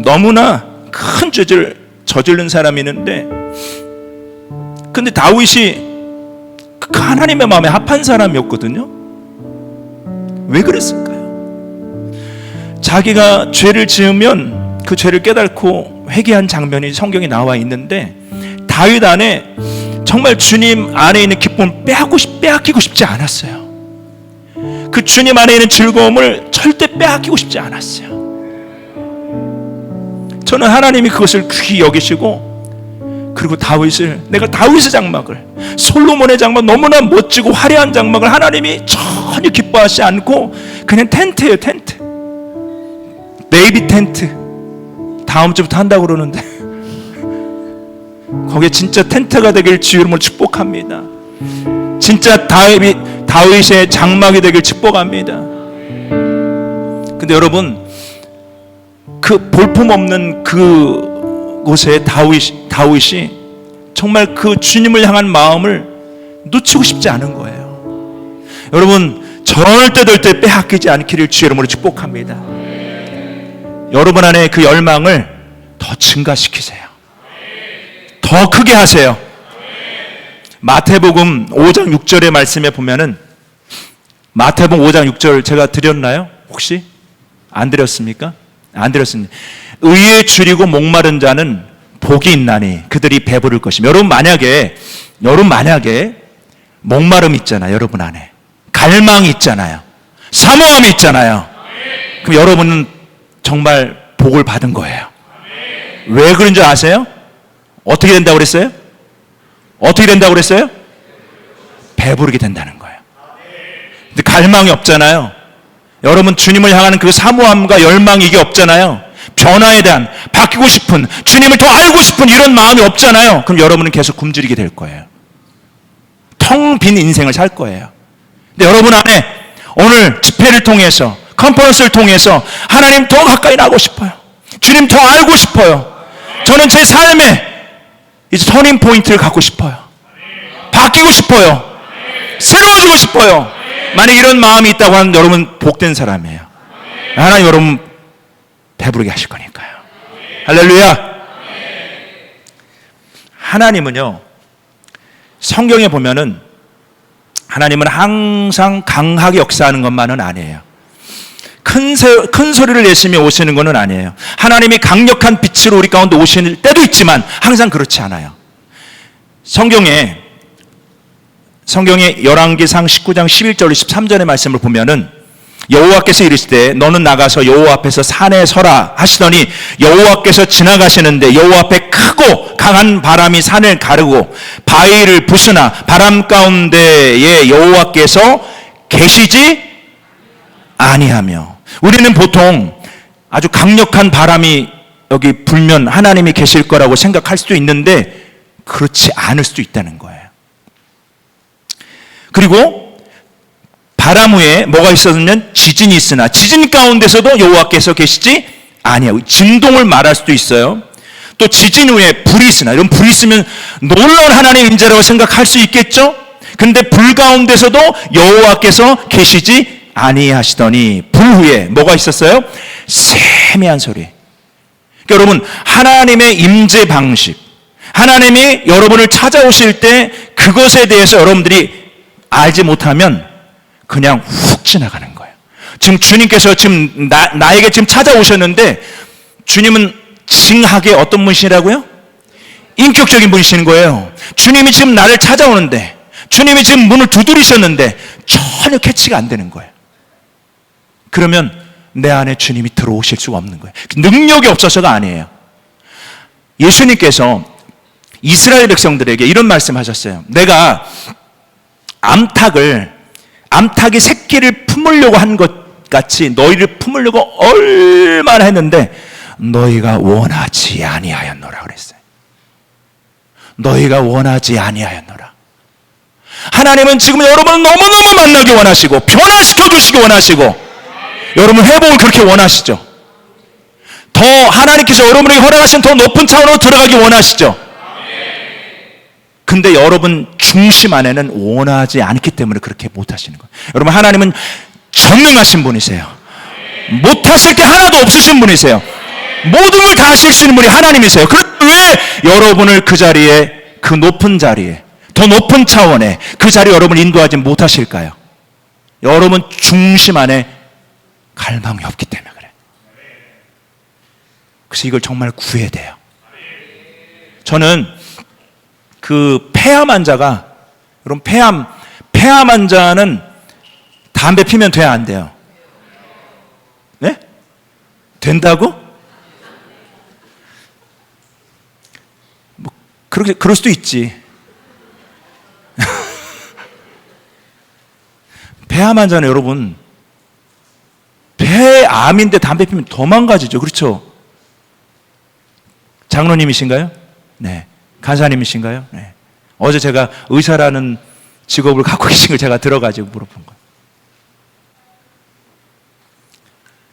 너무나 큰 죄를 저지른 사람이 있는데, 근데 다윗이 그 하나님의 마음에 합한 사람이었거든요. 왜 그랬을까요? 자기가 죄를 지으면 그 죄를 깨닫고 회개한 장면이 성경에 나와 있는데, 다윗 안에 정말 주님 안에 있는 기쁨을 빼앗기고 싶지 않았어요. 그 주님 안에 있는 즐거움을 절대 빼앗기고 싶지 않았어요. 저는 하나님이 그것을 귀히 여기시고, 그리고 내가 다윗의 장막을, 솔로몬의 장막, 너무나 멋지고 화려한 장막을 하나님이 전혀 기뻐하지 않고 그냥 텐트예요, 텐트. 네이비 텐트. 다음 주부터 한다고 그러는데 거기에 진짜 텐트가 되길 주님을 축복합니다. 진짜 다윗의 장막이 되길 축복합니다. 근데 여러분, 그 볼품없는 그곳에 다윗이 정말 그 주님을 향한 마음을 놓치고 싶지 않은 거예요. 여러분, 절대 빼앗기지 않기를 주의 이름으로 축복합니다. 여러분 안에 그 열망을 더 증가시키세요. 더 크게 하세요. 마태복음 5장 6절의 말씀에 보면은, 마태복음 5장 6절 제가 드렸나요? 혹시? 안 드렸습니까? 안 드렸습니다. 의에 줄이고 목마른 자는 복이 있나니 그들이 배부를 것이며. 여러분 만약에 목마름 있잖아요. 여러분 안에 갈망이 있잖아요. 사모함이 있잖아요. 그럼 여러분은 정말 복을 받은 거예요. 왜 그런 줄 아세요? 어떻게 된다고 그랬어요? 어떻게 된다고 그랬어요? 배부르게 된다는 거예요. 근데 갈망이 없잖아요. 여러분, 주님을 향하는 그 사모함과 열망이 이게 없잖아요. 변화에 대한, 바뀌고 싶은, 주님을 더 알고 싶은 이런 마음이 없잖아요. 그럼 여러분은 계속 굶주리게 될 거예요. 텅 빈 인생을 살 거예요. 근데 여러분 안에 오늘 집회를 통해서, 컨퍼런스를 통해서 하나님 더 가까이 나고 싶어요. 주님 더 알고 싶어요. 저는 제 삶에 이제 터닝 포인트를 갖고 싶어요. 바뀌고 싶어요. 새로워지고 싶어요. 만약 이런 마음이 있다고 하면 여러분 복된 사람이에요. 하나님 여러분 배부르게 하실 거니까요. 할렐루야. 하나님은요, 성경에 보면은 하나님은 항상 강하게 역사하는 것만은 아니에요. 큰 소리를 내시며 오시는 것은 아니에요. 하나님이 강력한 빛으로 우리 가운데 오시는 때도 있지만 항상 그렇지 않아요. 성경에 열왕기상 19장 11절 13절의 말씀을 보면은, 여호와께서 이르시되 너는 나가서 여호와 앞에서 산에 서라 하시더니 여호와께서 지나가시는데 여호와 앞에 크고 강한 바람이 산을 가르고 바위를 부수나 바람 가운데에 여호와께서 계시지 아니하며. 우리는 보통 아주 강력한 바람이 여기 불면 하나님이 계실 거라고 생각할 수도 있는데 그렇지 않을 수도 있다는 거예요. 그리고 바람 후에 뭐가 있었냐면 지진이 있으나 지진 가운데서도 여호와께서 계시지 아니하고, 진동을 말할 수도 있어요. 또 지진 후에 불이 있으나, 이런 불이 있으면 놀라운 하나님의 임재라고 생각할 수 있겠죠. 근데 불 가운데서도 여호와께서 계시지 아니하시더니 불 후에 뭐가 있었어요? 세미한 소리. 그러니까 여러분, 하나님의 임재 방식, 하나님이 여러분을 찾아오실 때 그것에 대해서 여러분들이 알지 못하면 그냥 훅 지나가는 거예요. 지금 주님께서 지금 나에게 지금 찾아오셨는데, 주님은 징하게 어떤 분이시라고요? 인격적인 분이신 거예요. 주님이 지금 나를 찾아오는데, 주님이 지금 문을 두드리셨는데 전혀 캐치가 안 되는 거예요. 그러면 내 안에 주님이 들어오실 수가 없는 거예요. 능력이 없어서가 아니에요. 예수님께서 이스라엘 백성들에게 이런 말씀하셨어요. 내가 암탉이 새끼를 품으려고 한 것 같이 너희를 품으려고 얼마나 했는데 너희가 원하지 아니하였노라 그랬어요. 너희가 원하지 아니하였노라. 하나님은 지금 여러분을 너무너무 만나기 원하시고 변화시켜 주시기 원하시고 여러분 회복을 그렇게 원하시죠. 더 하나님께서 여러분에게 허락하신 더 높은 차원으로 들어가기 원하시죠. 근데 여러분 중심 안에는 원하지 않기 때문에 그렇게 못하시는 거예요. 여러분 하나님은 전능하신 분이세요. 못하실 게 하나도 없으신 분이세요. 모든 걸 다 하실 수 있는 분이 하나님이세요. 그런데 왜 여러분을 그 자리에, 그 높은 자리에, 더 높은 차원에 그 자리에 여러분을 인도하지 못하실까요? 여러분 중심 안에 갈망이 없기 때문에 그래요. 그래서 이걸 정말 구해야 돼요. 저는 그 폐암 환자가, 여러분 폐암 환자는 담배 피면 돼야 안 돼요? 네? 된다고? 뭐 그럴 수도 있지. 폐암 환자는 여러분 폐암인데 담배 피면 더 망가지죠. 그렇죠? 장로님이신가요? 네. 간사님이신가요? 네. 어제 제가 의사라는 직업을 갖고 계신 걸 제가 들어가지고 물어본 거예요.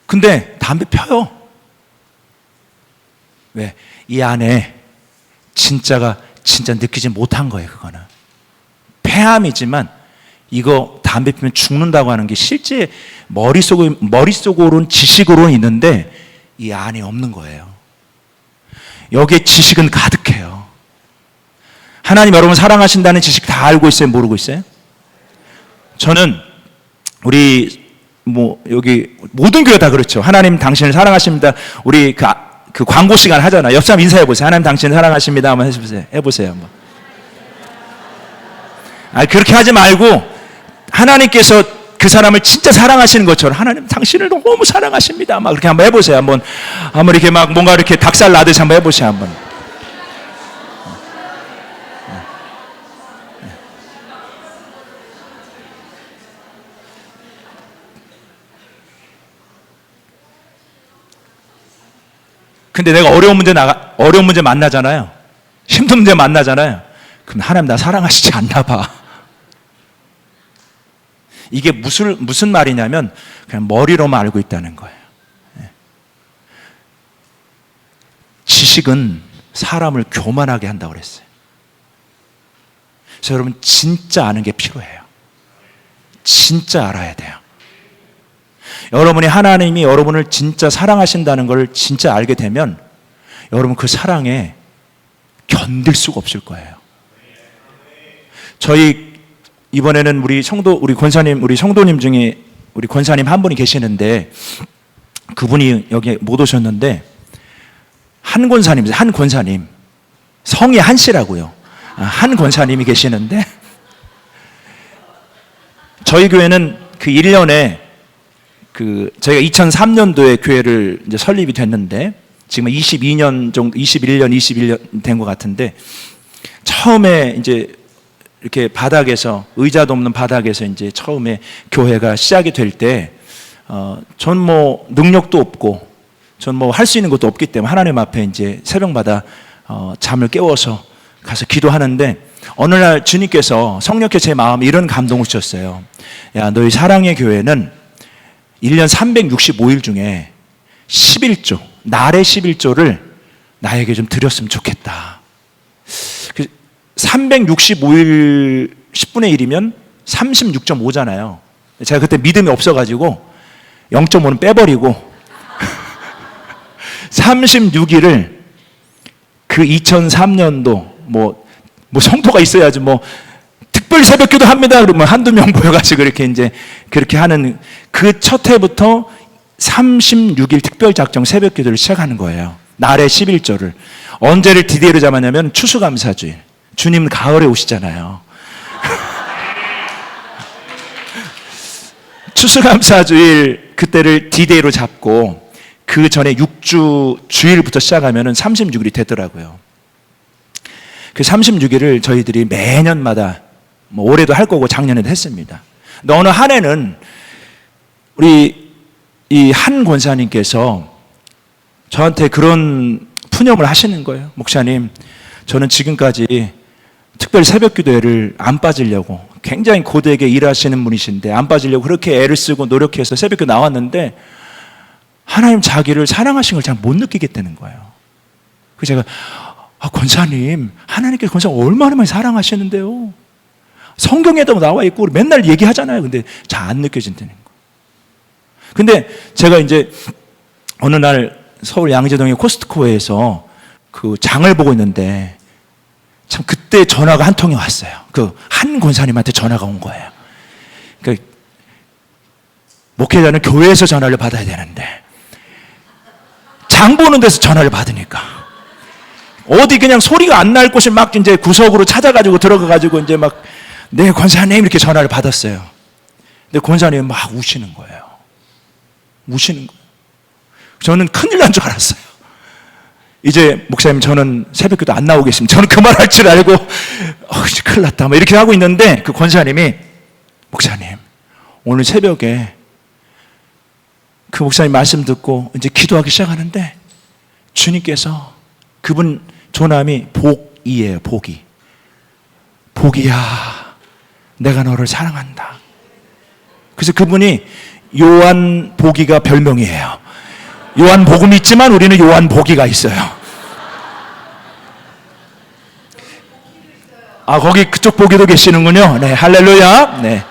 근데 담배 펴요. 왜? 이 안에 진짜 느끼지 못한 거예요. 그거는 폐암이지만 이거 담배 피면 죽는다고 하는 게 실제 머릿속으로는 지식으로는 있는데 이 안에 없는 거예요. 여기에 지식은 가득해요. 하나님 여러분 사랑하신다는 지식 다 알고 있어요? 모르고 있어요? 저는 우리 여기 모든 교회 다 그렇죠. 하나님 당신을 사랑하십니다. 우리 그 광고 시간 하잖아요. 옆 사람 인사해 보세요. 하나님 당신을 사랑하십니다. 한번 해보세요. 한번. 그렇게 하지 말고 하나님께서 그 사람을 진짜 사랑하시는 것처럼 하나님 당신을 너무 사랑하십니다. 막 그렇게 한번 해보세요. 한번 이렇게 막 뭔가 이렇게 닭살 나듯이 한번 해보세요. 한번. 근데 내가 어려운 문제 만나잖아요. 힘든 문제 만나잖아요. 그럼 하나님 나 사랑하시지 않나 봐. 이게 무슨 말이냐면 그냥 머리로만 알고 있다는 거예요. 지식은 사람을 교만하게 한다고 그랬어요. 그래서 여러분 진짜 아는 게 필요해요. 진짜 알아야 돼요. 여러분이 하나님이 여러분을 진짜 사랑하신다는 걸 진짜 알게 되면 여러분 그 사랑에 견딜 수가 없을 거예요. 저희 이번에는 우리 성도님 중에 우리 권사님 한 분이 계시는데 그분이 여기 못 오셨는데 한 권사님 성이 한 씨라고요. 한 권사님이 계시는데 저희 교회는 그 1년에 저희가 2003년도에 교회를 이제 설립이 됐는데 지금 21년 된 것 같은데 처음에 이제 이렇게 의자도 없는 바닥에서 이제 처음에 교회가 시작이 될 때, 전 능력도 없고, 전 할 수 있는 것도 없기 때문에 하나님 앞에 이제 새벽마다, 잠을 깨워서 가서 기도하는데, 어느 날 주님께서 성령께서 제 마음에 이런 감동을 주셨어요. 야, 너희 사랑의 교회는 1년 365일 중에 11조, 날의 11조를 나에게 좀 드렸으면 좋겠다. 365일 10분의 1이면 36.5잖아요. 제가 그때 믿음이 없어가지고 0.5는 빼버리고 36일을 그 2003년도 뭐 성도가 있어야지 특별 새벽기도 합니다. 그러면 한두 명 모여가지고 이렇게 이제 그렇게 하는 그 첫 해부터 36일 특별작정 새벽기도를 시작하는 거예요. 날의 11조를. 언제를 디데이로 잡았냐면 추수감사주일. 주님 가을에 오시잖아요. 추수감사주일 그때를 디데이로 잡고 그 전에 6주 주일부터 시작하면 36일이 되더라고요. 그 36일을 저희들이 매년마다 올해도 할 거고 작년에도 했습니다. 근데 어느 한 해는 우리 이 한 권사님께서 저한테 그런 푸념을 하시는 거예요. 목사님, 저는 지금까지 특별히 새벽 기도회를 안 빠지려고 굉장히 고되게 일하시는 분이신데 안 빠지려고 그렇게 애를 쓰고 노력해서 새벽 기도 나왔는데 하나님 자기를 사랑하신 걸 잘 못 느끼겠다는 거예요. 그래서 제가 권사님, 하나님께서 권사님 얼마나 많이 사랑하시는데요. 성경에도 나와 있고 맨날 얘기하잖아요. 근데 잘 안 느껴진다는 거예요. 근데 제가 이제 어느 날 서울 양재동의 코스트코에서 그 장을 보고 있는데 참 그때 전화가 한 통이 왔어요. 그 한 권사님한테 전화가 온 거예요. 그러니까 목회자는 교회에서 전화를 받아야 되는데 장 보는 데서 전화를 받으니까 어디 그냥 소리가 안 날 곳을 막 이제 구석으로 찾아가지고 들어가가지고 이제 막 네, 권사님 이렇게 전화를 받았어요. 근데 권사님이 막 우시는 거예요. 우시는 거예요. 저는 큰일 난 줄 알았어요. 이제 목사님 저는 새벽기도 안 나오겠습니다. 저는 그 말 할 줄 알고 이제 큰일 났다 막 이렇게 하고 있는데 그 권사님이 목사님 오늘 새벽에 그 목사님 말씀 듣고 이제 기도하기 시작하는데 주님께서 그분 조남이 복이에요. 복이야 내가 너를 사랑한다. 그래서 그분이 요한 복이가 별명이에요. 요한 복음이 있지만 우리는 요한 복이가 있어요. 거기 그쪽 복이도 계시는군요. 네, 할렐루야. 네.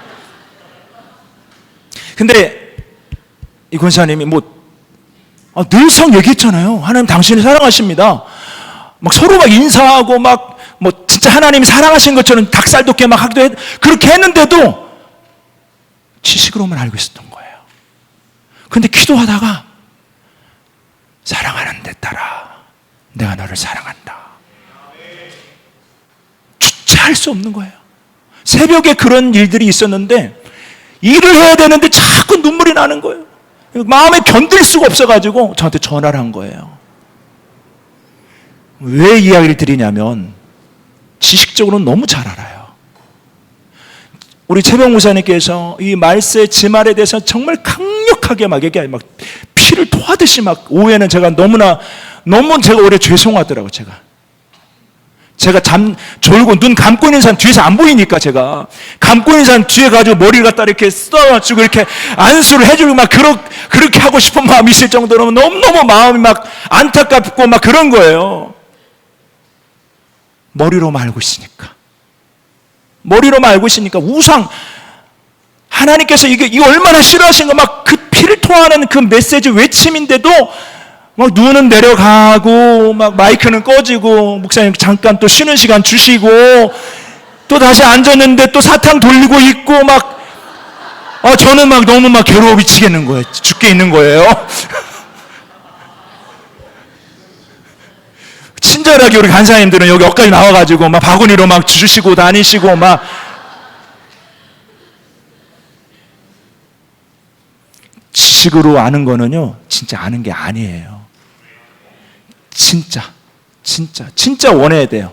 근데 이 권사님이 늘상 얘기했잖아요. 하나님 당신을 사랑하십니다. 막 서로 막 인사하고 진짜 하나님이 사랑하신 것처럼 닭살 돋게 막 하기도 그렇게 했는데도 지식으로만 알고 있었던 거예요. 근데 기도하다가 사랑하는 데 따라 내가 너를 사랑한다. 주체할 수 없는 거예요. 새벽에 그런 일들이 있었는데 일을 해야 되는데 자꾸 눈물이 나는 거예요. 마음에 견딜 수가 없어가지고 저한테 전화를 한 거예요. 왜 이야기를 드리냐면 지식적으로는 너무 잘 알아요. 우리 최병 목사님께서 이 말세 지말에 대해서 정말 강력하게 막 얘기해요. 막 피를 토하듯이 막 오해는 제가 너무 제가 오래 죄송하더라고요. 제가 졸고 눈 감고 있는 사람 뒤에서 안 보이니까 제가 감고 있는 사람 뒤에 가지고 머리를 갖다 이렇게 써가지고 이렇게 안수를 해주고 막 그렇게 하고 싶은 마음이 있을 정도로 너무너무 마음이 막 안타깝고 막 그런 거예요. 머리로만 알고 있으니까 우상 하나님께서 이게 얼마나 싫어하신 거 막 그 피를 토하는 그 메시지 외침인데도 막 눈은 내려가고 막 마이크는 꺼지고 목사님 잠깐 또 쉬는 시간 주시고 또 다시 앉았는데 또 사탕 돌리고 있고 저는 막 너무 막 괴로워 미치겠는 거예요. 죽게 있는 거예요. 친절하게 우리 간사님들은 여기 여기까지 나와가지고 막 바구니로 막 주시고 다니시고 막 지식으로 아는 거는요 진짜 아는 게 아니에요. 진짜 원해야 돼요.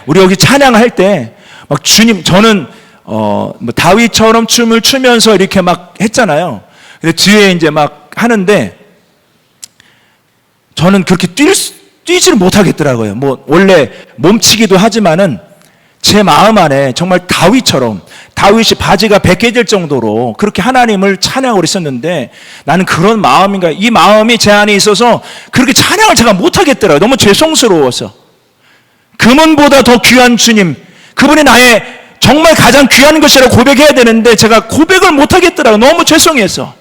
우리 여기 찬양할 때 막 주님 저는 다윗처럼 춤을 추면서 이렇게 막 했잖아요. 근데 뒤에 이제 막 하는데 저는 그렇게 뛰지를 못하겠더라고요. 원래 몸치기도 하지만은 제 마음 안에 정말 다윗이 바지가 벗겨질 정도로 그렇게 하나님을 찬양을 했었는데 나는 그런 이 마음이 제 안에 있어서 그렇게 찬양을 제가 못하겠더라고요. 너무 죄송스러워서. 금은보다 더 귀한 주님, 그분이 나의 정말 가장 귀한 것이라고 고백해야 되는데 제가 고백을 못하겠더라고요. 너무 죄송해서.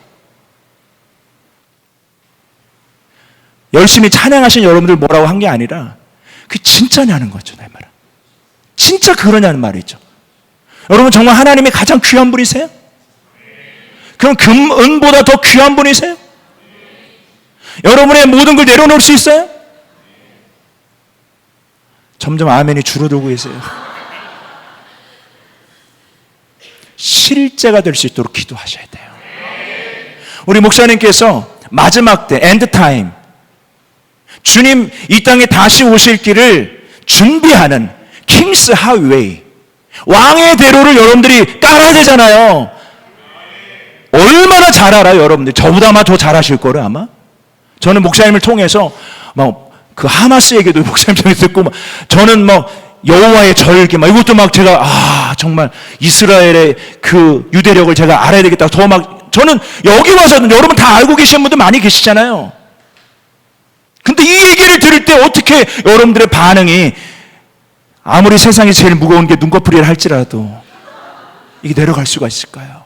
열심히 찬양하신 여러분들 뭐라고 한 게 아니라 그게 진짜냐는 거죠. 내 말은. 진짜 그러냐는 말이죠. 여러분 정말 하나님이 가장 귀한 분이세요? 그럼 금은보다 더 귀한 분이세요? 여러분의 모든 걸 내려놓을 수 있어요? 점점 아멘이 줄어들고 계세요. 실제가 될 수 있도록 기도하셔야 돼요. 우리 목사님께서 마지막 때 엔드타임 주님 이 땅에 다시 오실 길을 준비하는 킹스 하이웨이 왕의 대로를 여러분들이 깔아야 되잖아요. 얼마나 얼마나 잘 알아요, 여러분들. 저보다 아마 더 잘하실 거를 아마. 저는 목사님을 통해서 막 그 하마스 얘기도 목사님 통해서 듣고, 막 저는 여호와의 절기 이것도 막 제가 정말 이스라엘의 그 유대력을 제가 알아야 되겠다. 더 막 저는 여기 와서는 여러분 다 알고 계시는 분들 많이 계시잖아요. 근데 이 얘기를 들을 때 어떻게 여러분들의 반응이 아무리 세상이 제일 무거운 게 눈꺼풀이를 할지라도 이게 내려갈 수가 있을까요?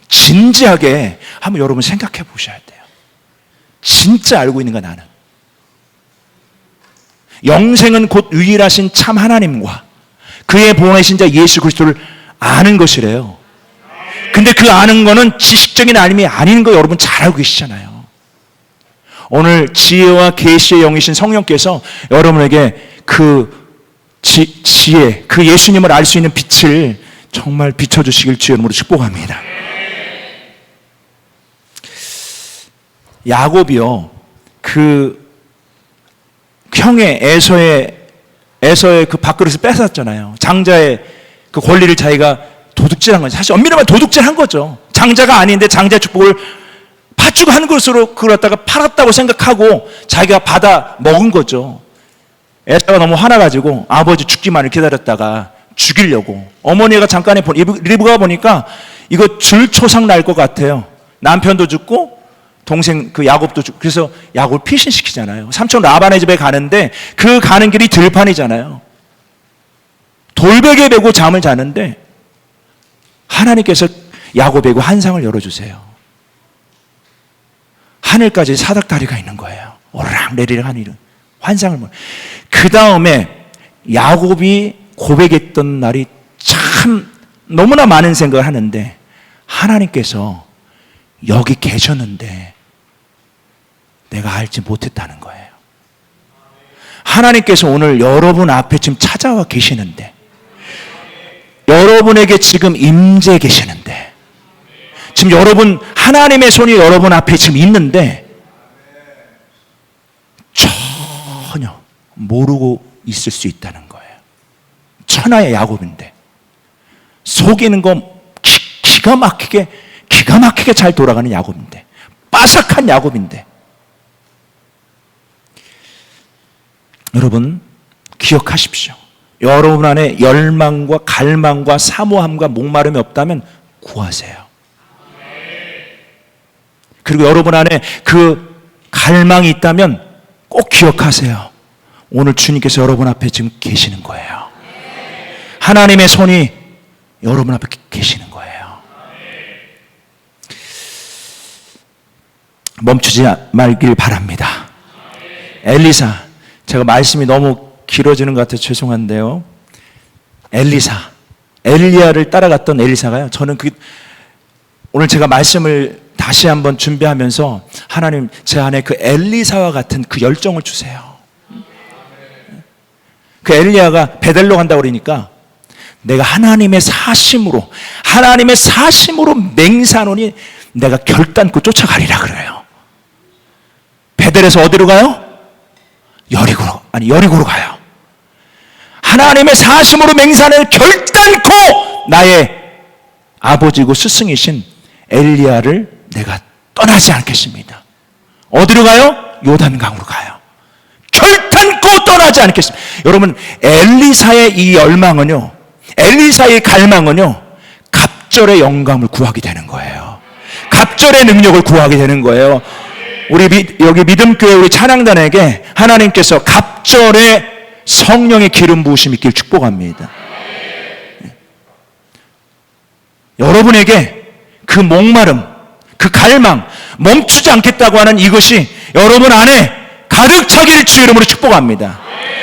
진지하게 한번 여러분 생각해 보셔야 돼요. 진짜 알고 있는가 나는? 영생은 곧 유일하신 참 하나님과 그의 보내신 자 예수 그리스도를 아는 것이래요. 근데 그 아는 거는 지식적인 알림이 아닌 거 여러분 잘 알고 계시잖아요. 오늘 지혜와 계시의 영이신 성령께서 여러분에게 그 지혜, 그 예수님을 알 수 있는 빛을 정말 비춰주시길 주의 이름으로 축복합니다. 야곱이요, 그 형의 에서의 그 밥그릇을 뺏었잖아요. 장자의 그 권리를 자기가 도둑질한 거죠. 사실 엄밀히 말하면 도둑질한 거죠. 장자가 아닌데 장자의 축복을 팥주고 한 것으로 그걸 갖다가 팔았다고 생각하고 자기가 받아 먹은 거죠. 에서가 너무 화나가지고 아버지 죽기만을 기다렸다가 죽이려고, 어머니가 잠깐에 리브가 보니까 이거 줄초상 날 것 같아요. 남편도 죽고 동생 그 야곱도 죽고, 그래서 야곱을 피신시키잖아요. 삼촌 라반의 집에 가는데 그 가는 길이 들판이잖아요. 돌베개 베고 잠을 자는데 하나님께서 야곱에게 환상을 열어주세요. 하늘까지 사닥다리가 있는 거예요. 오르락 내리락 하는 환상을. 그 다음에 야곱이 고백했던 날이 참 너무나 많은 생각을 하는데, 하나님께서 여기 계셨는데 내가 알지 못했다는 거예요. 하나님께서 오늘 여러분 앞에 지금 찾아와 계시는데, 여러분에게 지금 임재 계시는데, 지금 여러분 하나님의 손이 여러분 앞에 지금 있는데 전혀 모르고 있을 수 있다는 거예요. 천하의 야곱인데 속이는 거 기가 막히게 잘 돌아가는 야곱인데, 빠삭한 야곱인데, 여러분 기억하십시오. 여러분 안에 열망과 갈망과 사모함과 목마름이 없다면 구하세요. 그리고 여러분 안에 그 갈망이 있다면 꼭 기억하세요. 오늘 주님께서 여러분 앞에 지금 계시는 거예요. 하나님의 손이 여러분 앞에 계시는 거예요. 멈추지 말길 바랍니다. 엘리사, 제가 말씀이 너무 길어지는 것 같아서 죄송한데요, 엘리야를 따라갔던 엘리사가요, 저는 오늘 제가 말씀을 다시 한번 준비하면서 하나님 제 안에 그 엘리사와 같은 그 열정을 주세요. 그 엘리야가 베델로 간다고 그러니까 내가 하나님의 사심으로 맹세하노니 내가 결단코 쫓아가리라 그래요. 베델에서 어디로 가요? 여리고로 가요. 하나님의 사심으로 맹세하는 결단코 나의 아버지고 스승이신 엘리야를 내가 떠나지 않겠습니다. 어디로 가요? 요단강으로 가요. 결단코 떠나지 않겠습니다. 여러분, 엘리사의 이 열망은요, 엘리사의 갈망은요, 갑절의 영감을 구하게 되는 거예요. 갑절의 능력을 구하게 되는 거예요. 우리 여기 믿음교회 우리 찬양단에게 하나님께서 갑절의 성령의 기름 부으심 있길 축복합니다. 여러분에게 그 목마름, 그 갈망, 멈추지 않겠다고 하는 이것이 여러분 안에 가득 차기를 주의 이름으로 축복합니다.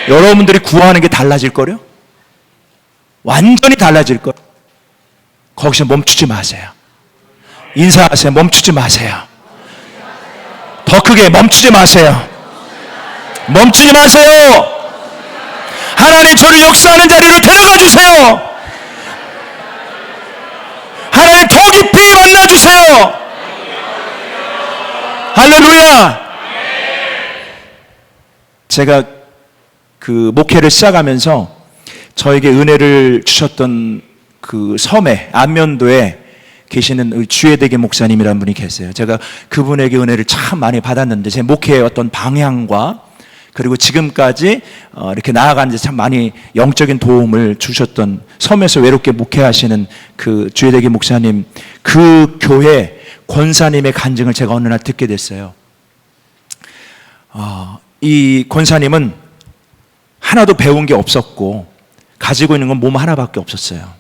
여러분들이 구하는 게 달라질 거요? 완전히 달라질 거. 거기서 멈추지 마세요. 인사하세요. 멈추지 마세요. 더 크게 멈추지 마세요. 멈추지 마세요. 하나님 저를 역사하는 자리로 데려가 주세요. 하나님 더 깊이 만나 주세요. 할렐루야. 제가 그 목회를 시작하면서 저에게 은혜를 주셨던 그 섬에, 안면도에 계시는 주혜대기 목사님이라는 분이 계세요. 제가 그분에게 은혜를 참 많이 받았는데 제 목회의 어떤 방향과 그리고 지금까지 이렇게 나아가는데 참 많이 영적인 도움을 주셨던 섬에서 외롭게 목회하시는 그 주혜대기 목사님, 그 교회 권사님의 간증을 제가 어느 날 듣게 됐어요. 이 권사님은 하나도 배운 게 없었고 가지고 있는 건 몸 하나밖에 없었어요.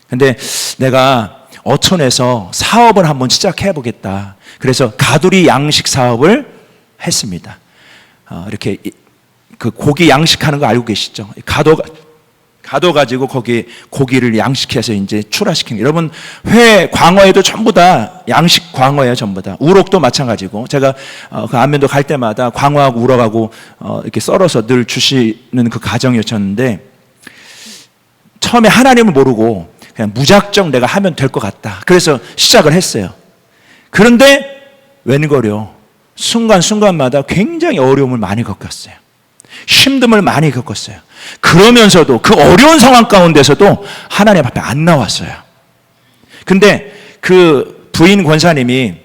근데 내가 어촌에서 사업을 한번 시작해 보겠다. 그래서 가두리 양식 사업을 했습니다. 이렇게 그 고기 양식하는 거 알고 계시죠? 가둬 가지고 거기 고기를 양식해서 이제 출하시키는. 여러분 회 광어에도 전부 다 양식 광어예요, 전부 다. 우럭도 마찬가지고. 제가 그 안면도 갈 때마다 광어하고 우럭하고 이렇게 썰어서 늘 주시는 그 가정이었는데 처음에 하나님을 모르고 그냥 무작정 내가 하면 될 것 같다. 그래서 시작을 했어요. 그런데 웬걸요, 순간순간마다 굉장히 어려움을 많이 겪었어요. 힘듦을 많이 겪었어요. 그러면서도 그 어려운 상황 가운데서도 하나님 앞에 안 나왔어요. 근데 그 부인 권사님이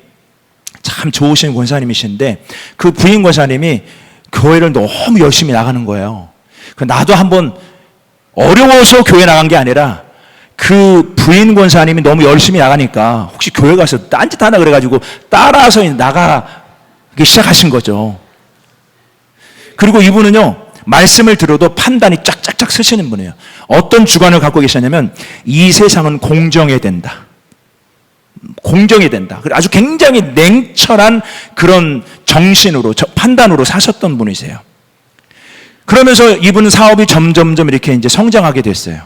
참 좋으신 권사님이신데 그 부인 권사님이 교회를 너무 열심히 나가는 거예요. 나도 한번 어려워서 교회 나간 게 아니라 그 부인 권사님이 너무 열심히 나가니까 혹시 교회 가서 딴짓 하나 그래가지고 따라서 나가기 시작하신 거죠. 그리고 이분은요, 말씀을 들어도 판단이 쫙쫙쫙 쓰시는 분이에요. 어떤 주관을 갖고 계셨냐면 이 세상은 공정해야 된다. 공정해야 된다. 아주 굉장히 냉철한 그런 정신으로, 판단으로 사셨던 분이세요. 그러면서 이분은 사업이 점점점 이렇게 이제 성장하게 됐어요.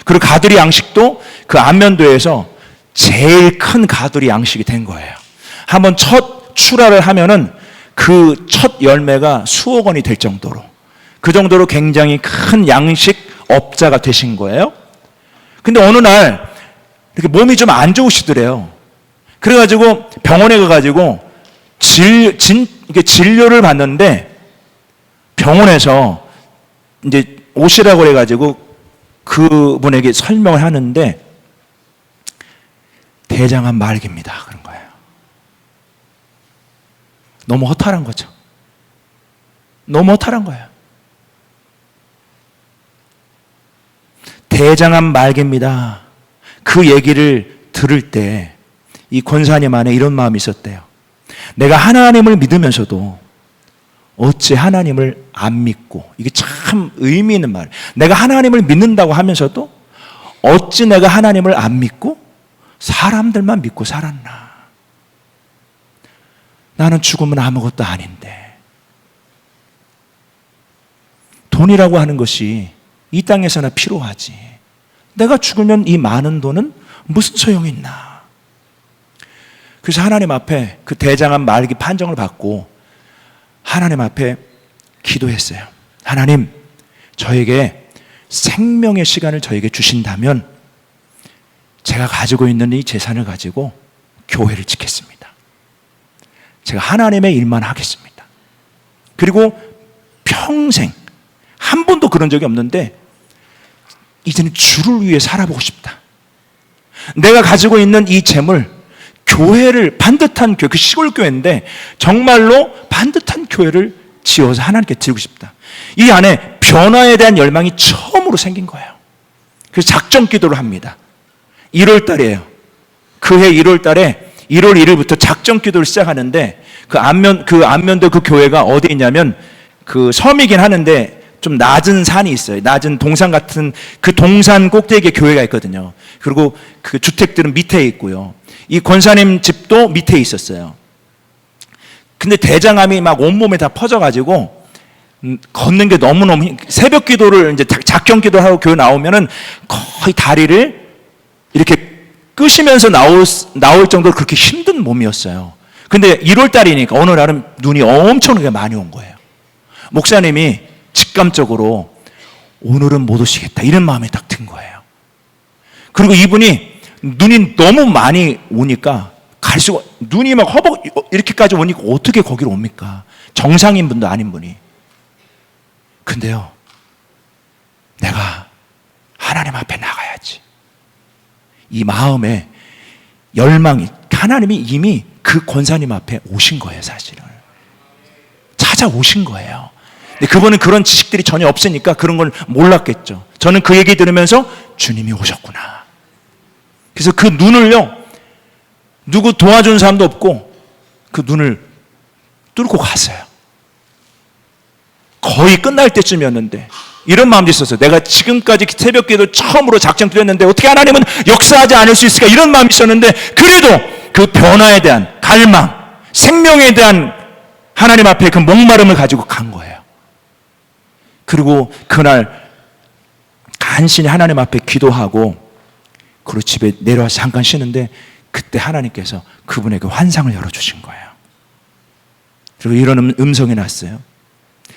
그리고 가두리 양식도 그 안면도에서 제일 큰 가두리 양식이 된 거예요. 한번 첫 출하를 하면은 그 첫 열매가 수억 원이 될 정도로, 그 정도로 굉장히 큰 양식 업자가 되신 거예요. 근데 어느 날 이렇게 몸이 좀 안 좋으시더래요. 그래가지고 병원에 가가지고 진료를 받는데 병원에서 이제 오시라고 그래가지고 그분에게 설명을 하는데 대장암 말기입니다. 그런 거예요. 너무 허탈한 거죠. 너무 허탈한 거예요. 대장암 말기입니다. 그 얘기를 들을 때 이 권사님 안에 이런 마음이 있었대요. 내가 하나님을 믿으면서도 어찌 하나님을 안 믿고, 이게 참 의미 있는 말. 내가 하나님을 믿는다고 하면서도 어찌 내가 하나님을 안 믿고 사람들만 믿고 살았나. 나는 죽으면 아무것도 아닌데. 돈이라고 하는 것이 이 땅에서나 필요하지. 내가 죽으면 이 많은 돈은 무슨 소용이 있나. 그래서 하나님 앞에 그 대장암 말기 판정을 받고 하나님 앞에 기도했어요. 하나님, 저에게 생명의 시간을 저에게 주신다면 제가 가지고 있는 이 재산을 가지고 교회를 짓겠습니다. 제가 하나님의 일만 하겠습니다. 그리고 평생 한 번도 그런 적이 없는데 이제는 주를 위해 살아보고 싶다. 내가 가지고 있는 이 재물, 교회를, 반듯한 교회, 그 시골 교회인데 정말로 반듯한 교회를 지어서 하나님께 드리고 싶다. 이 안에 변화에 대한 열망이 처음으로 생긴 거예요. 그래서 작정 기도를 합니다. 1월 달이에요. 그해 1월 달에 1월 1일부터 작정 기도를 시작하는데 그 안면도 그 교회가 어디 있냐면 그 섬이긴 하는데 좀 낮은 산이 있어요. 낮은 동산 같은 그 동산 꼭대기에 교회가 있거든요. 그리고 그 주택들은 밑에 있고요. 이 권사님 집도 밑에 있었어요. 근데 대장암이 막 온몸에 다 퍼져가지고 걷는 게 너무너무 새벽 기도를 이제 작정 기도를 하고 교회 나오면은 거의 다리를 이렇게 끄시면서 나올 정도로 그렇게 힘든 몸이었어요. 근데 1월 달이니까 어느 날은 눈이 엄청나게 많이 온 거예요. 목사님이 직감적으로 오늘은 못 오시겠다 이런 마음이 딱 든 거예요. 그리고 이분이 눈이 너무 많이 오니까 갈 수가, 눈이 막 이렇게까지 오니까 어떻게 거기로 옵니까? 정상인 분도 아닌 분이. 근데요, 내가 하나님 앞에 나가야지. 이 마음에 열망이, 하나님이 이미 그 권사님 앞에 오신 거예요, 사실은. 찾아오신 거예요. 근데 그분은 그런 지식들이 전혀 없으니까 그런 걸 몰랐겠죠. 저는 그 얘기 들으면서 주님이 오셨구나. 그래서 그 눈을요, 누구 도와준 사람도 없고 그 눈을 뚫고 갔어요. 거의 끝날 때쯤이었는데 이런 마음도 있었어요. 내가 지금까지 새벽 기도 처음으로 작정 드렸는데 어떻게 하나님은 역사하지 않을 수 있을까, 이런 마음이 있었는데, 그래도 그 변화에 대한 갈망, 생명에 대한 하나님 앞에 그 목마름을 가지고 간 거예요. 그리고 그날 간신히 하나님 앞에 기도하고 그리고 집에 내려와서 잠깐 쉬는데, 그때 하나님께서 그분에게 환상을 열어주신 거예요. 그리고 이런 음성이 났어요.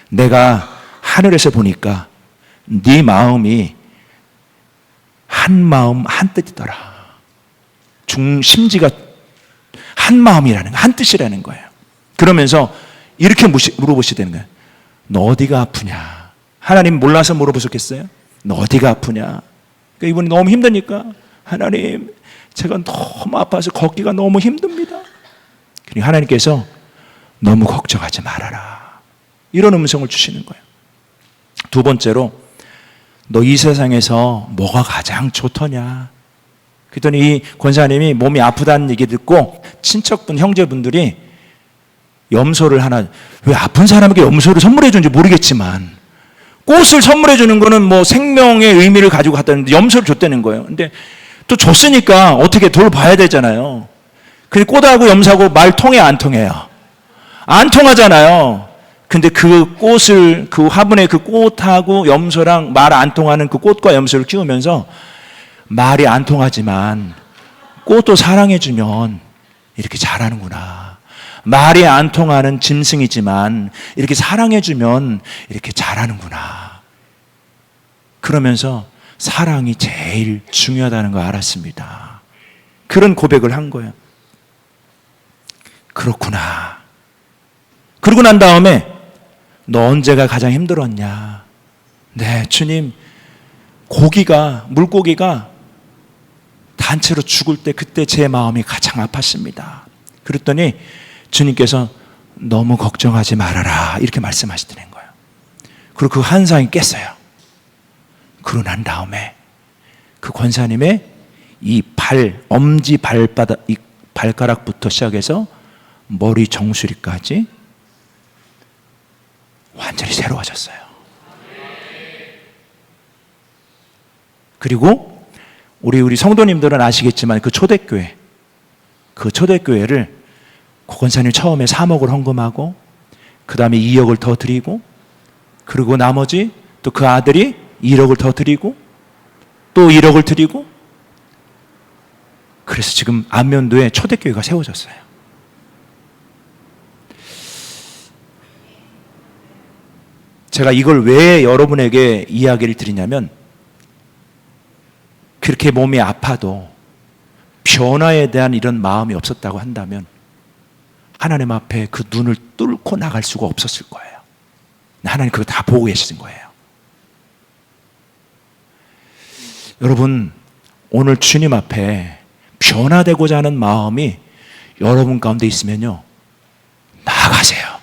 내가 하늘에서 보니까 네 마음이 한 마음 한 뜻이더라. 중심지가 한 마음이라는 거, 한 뜻이라는 거예요. 그러면서 이렇게 물어보시다는 거예요. 너 어디가 아프냐? 하나님 몰라서 물어보셨겠어요? 너 어디가 아프냐? 그러니까 이분이 너무 힘드니까, 하나님 제가 너무 아파서 걷기가 너무 힘듭니다. 그러니까 하나님께서 너무 걱정하지 말아라, 이런 음성을 주시는 거예요. 두 번째로, 너 이 세상에서 뭐가 가장 좋더냐? 그랬더니 이 권사님이 몸이 아프다는 얘기 듣고 친척분, 형제분들이 염소를 하나, 왜 아픈 사람에게 염소를 선물해 주는지 모르겠지만 꽃을 선물해 주는 거는 뭐 생명의 의미를 가지고 갔다는데 염소를 줬다는 거예요. 근데 또 줬으니까 어떻게 돌봐야 되잖아요. 근데 꽃하고 염소하고 말 통해 안 통해요? 안 통하잖아요. 근데 그 꽃을, 그 화분에 그 꽃하고 염소랑 말 안 통하는 그 꽃과 염소를 키우면서, 말이 안 통하지만 꽃도 사랑해주면 이렇게 자라는구나. 말이 안 통하는 짐승이지만 이렇게 사랑해주면 이렇게 자라는구나. 그러면서 사랑이 제일 중요하다는 걸 알았습니다. 그런 고백을 한 거예요. 그렇구나. 그러고 난 다음에, 너 언제가 가장 힘들었냐? 네, 주님, 물고기가 단체로 죽을 때 그때 제 마음이 가장 아팠습니다. 그랬더니 주님께서 너무 걱정하지 말아라, 이렇게 말씀하시더는 거예요. 그리고 그 환상이 깼어요. 그러고 난 다음에 그 권사님의 이 엄지 발바닥, 이 발가락부터 시작해서 머리 정수리까지 완전히 새로워졌어요. 그리고 우리 성도님들은 아시겠지만 그 초대교회를 고 권사님 처음에 3억을 헌금하고 그 다음에 2억을 더 드리고, 그리고 나머지 또 그 아들이 1억을 더 드리고 또 1억을 드리고, 그래서 지금 안면도에 초대교회가 세워졌어요. 제가 이걸 왜 여러분에게 이야기를 드리냐면, 그렇게 몸이 아파도 변화에 대한 이런 마음이 없었다고 한다면 하나님 앞에 그 눈을 뚫고 나갈 수가 없었을 거예요. 하나님 그거 다 보고 계시는 거예요. 여러분, 오늘 주님 앞에 변화되고자 하는 마음이 여러분 가운데 있으면요, 나아가세요.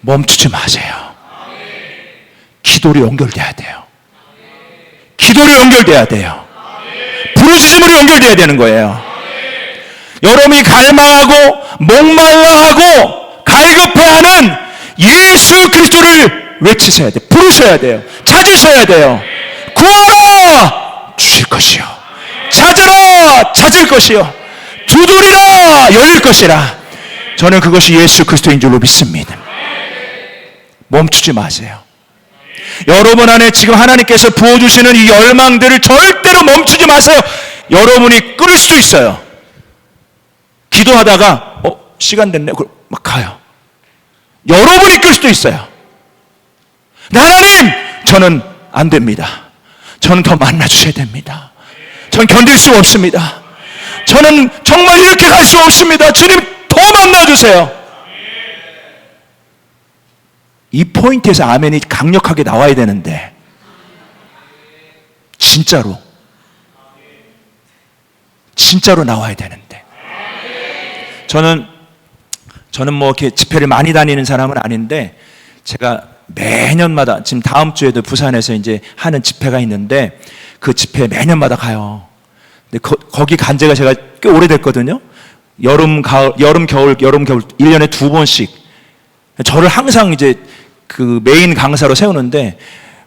멈추지 마세요. 기도로 연결돼야 돼요. 기도로 연결돼야 돼요. 부르짖음으로 연결돼야 되는 거예요. 여러분이 갈망하고 목말라하고 갈급해하는 예수 그리스도를 외치셔야 돼요. 부르셔야 돼요. 찾으셔야 돼요. 구하라 주실 것이요, 찾으라 찾을 것이요, 두드리라 열릴 것이라. 저는 그것이 예수 그리스도인 줄로 믿습니다. 멈추지 마세요. 여러분 안에 지금 하나님께서 부어주시는 이 열망들을 절대로 멈추지 마세요. 여러분이 끊을 수도 있어요. 기도하다가 시간 됐네, 막 가요. 여러분이 끌 수도 있어요. 하나님, 저는 안 됩니다. 저는 더 만나주셔야 됩니다. 저는 견딜 수 없습니다. 저는 정말 이렇게 갈 수 없습니다. 주님, 더 만나주세요. 이 포인트에서 아멘이 강력하게 나와야 되는데, 진짜로 나와야 되는데. 저는 뭐 이렇게 집회를 많이 다니는 사람은 아닌데, 제가 매년마다, 지금 다음 주에도 부산에서 이제 하는 집회가 있는데, 그 집회에 매년마다 가요. 근데 거기 간 지가 제가 꽤 오래됐거든요. 여름, 가을, 여름, 겨울, 1년에 2번씩. 저를 항상 이제 그 메인 강사로 세우는데,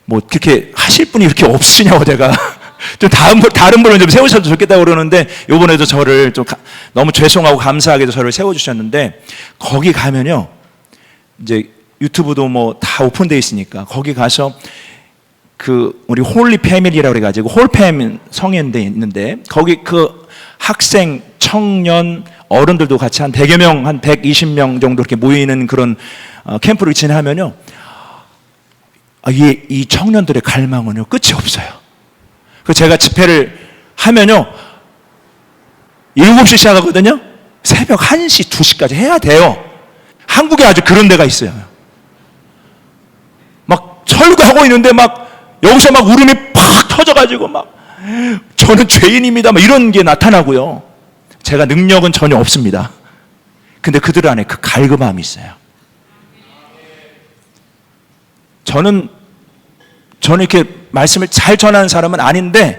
뭐 그렇게 하실 분이 이렇게 없으냐고 제가. 좀 다른 분을 좀 세우셔도 좋겠다고 그러는데, 요번에도 저를 좀 너무 죄송하고 감사하게도 저를 세워주셨는데, 거기 가면요, 이제 유튜브도 뭐 다 오픈되어 있으니까, 거기 가서 그 우리 홀리 패밀리라고 그래가지고 홀팸 성인데 있는데, 거기 그 학생, 청년, 어른들도 같이 한 100여 명, 한 120명 정도 이렇게 모이는 그런 캠프를 진행하면요, 이 청년들의 갈망은요 끝이 없어요. 그 제가 집회를 하면요 7시 시작하거든요. 새벽 1시, 2시까지 해야 돼요. 한국에 아주 그런 데가 있어요. 막 설교하고 있는데 막 여기서 막 울음이 팍 터져가지고 막 저는 죄인입니다 막 이런 게 나타나고요. 제가 능력은 전혀 없습니다. 근데 그들 안에 그 갈급함이 있어요. 저는 이렇게 말씀을 잘 전하는 사람은 아닌데,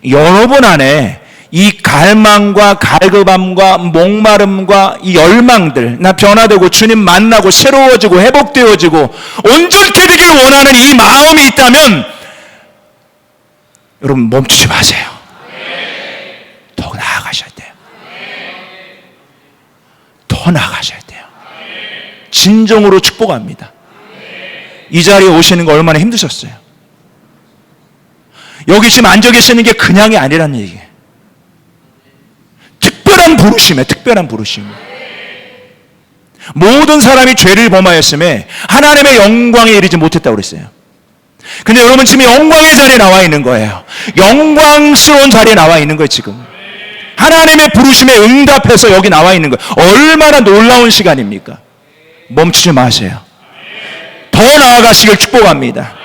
여러분 안에 이 갈망과 갈급함과 목마름과 이 열망들, 나 변화되고 주님 만나고 새로워지고 회복되어지고 온전케 되길 원하는 이 마음이 있다면, 여러분 멈추지 마세요. 더 나아가셔야 돼요. 더 나아가셔야 돼요. 진정으로 축복합니다. 이 자리에 오시는 거 얼마나 힘드셨어요? 여기 지금 앉아 계시는 게 그냥이 아니라는 얘기예요. 특별한 부르심. 모든 사람이 죄를 범하였음에 하나님의 영광에 이르지 못했다고 그랬어요. 근데 여러분 지금 영광의 자리에 나와 있는 거예요. 영광스러운 자리에 나와 있는 거예요. 지금 하나님의 부르심에 응답해서 여기 나와 있는 거예요. 얼마나 놀라운 시간입니까? 멈추지 마세요. 더 나아가시길 축복합니다.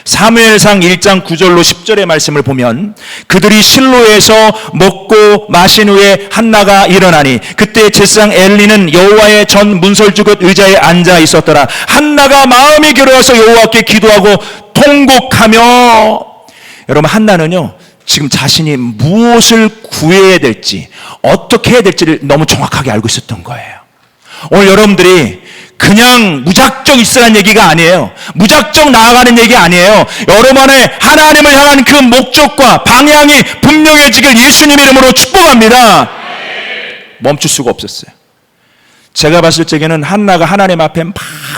사무엘상 1장 9절로 10절의 말씀을 보면, 그들이 실로에서 먹고 마신 후에 한나가 일어나니 그때 제사장 엘리는 여호와의 전 문설주것 의자에 앉아 있었더라. 한나가 마음이 괴로워서 여호와께 기도하고 통곡하며. 여러분, 한나는요 지금 자신이 무엇을 구해야 될지, 어떻게 해야 될지를 너무 정확하게 알고 있었던 거예요. 오늘 여러분들이 그냥 무작정 있으라는 얘기가 아니에요. 무작정 나아가는 얘기 아니에요. 여러분 안에 하나님을 향한 그 목적과 방향이 분명해지길 예수님 이름으로 축복합니다. 멈출 수가 없었어요. 제가 봤을 적에는 한나가 하나님 앞에 막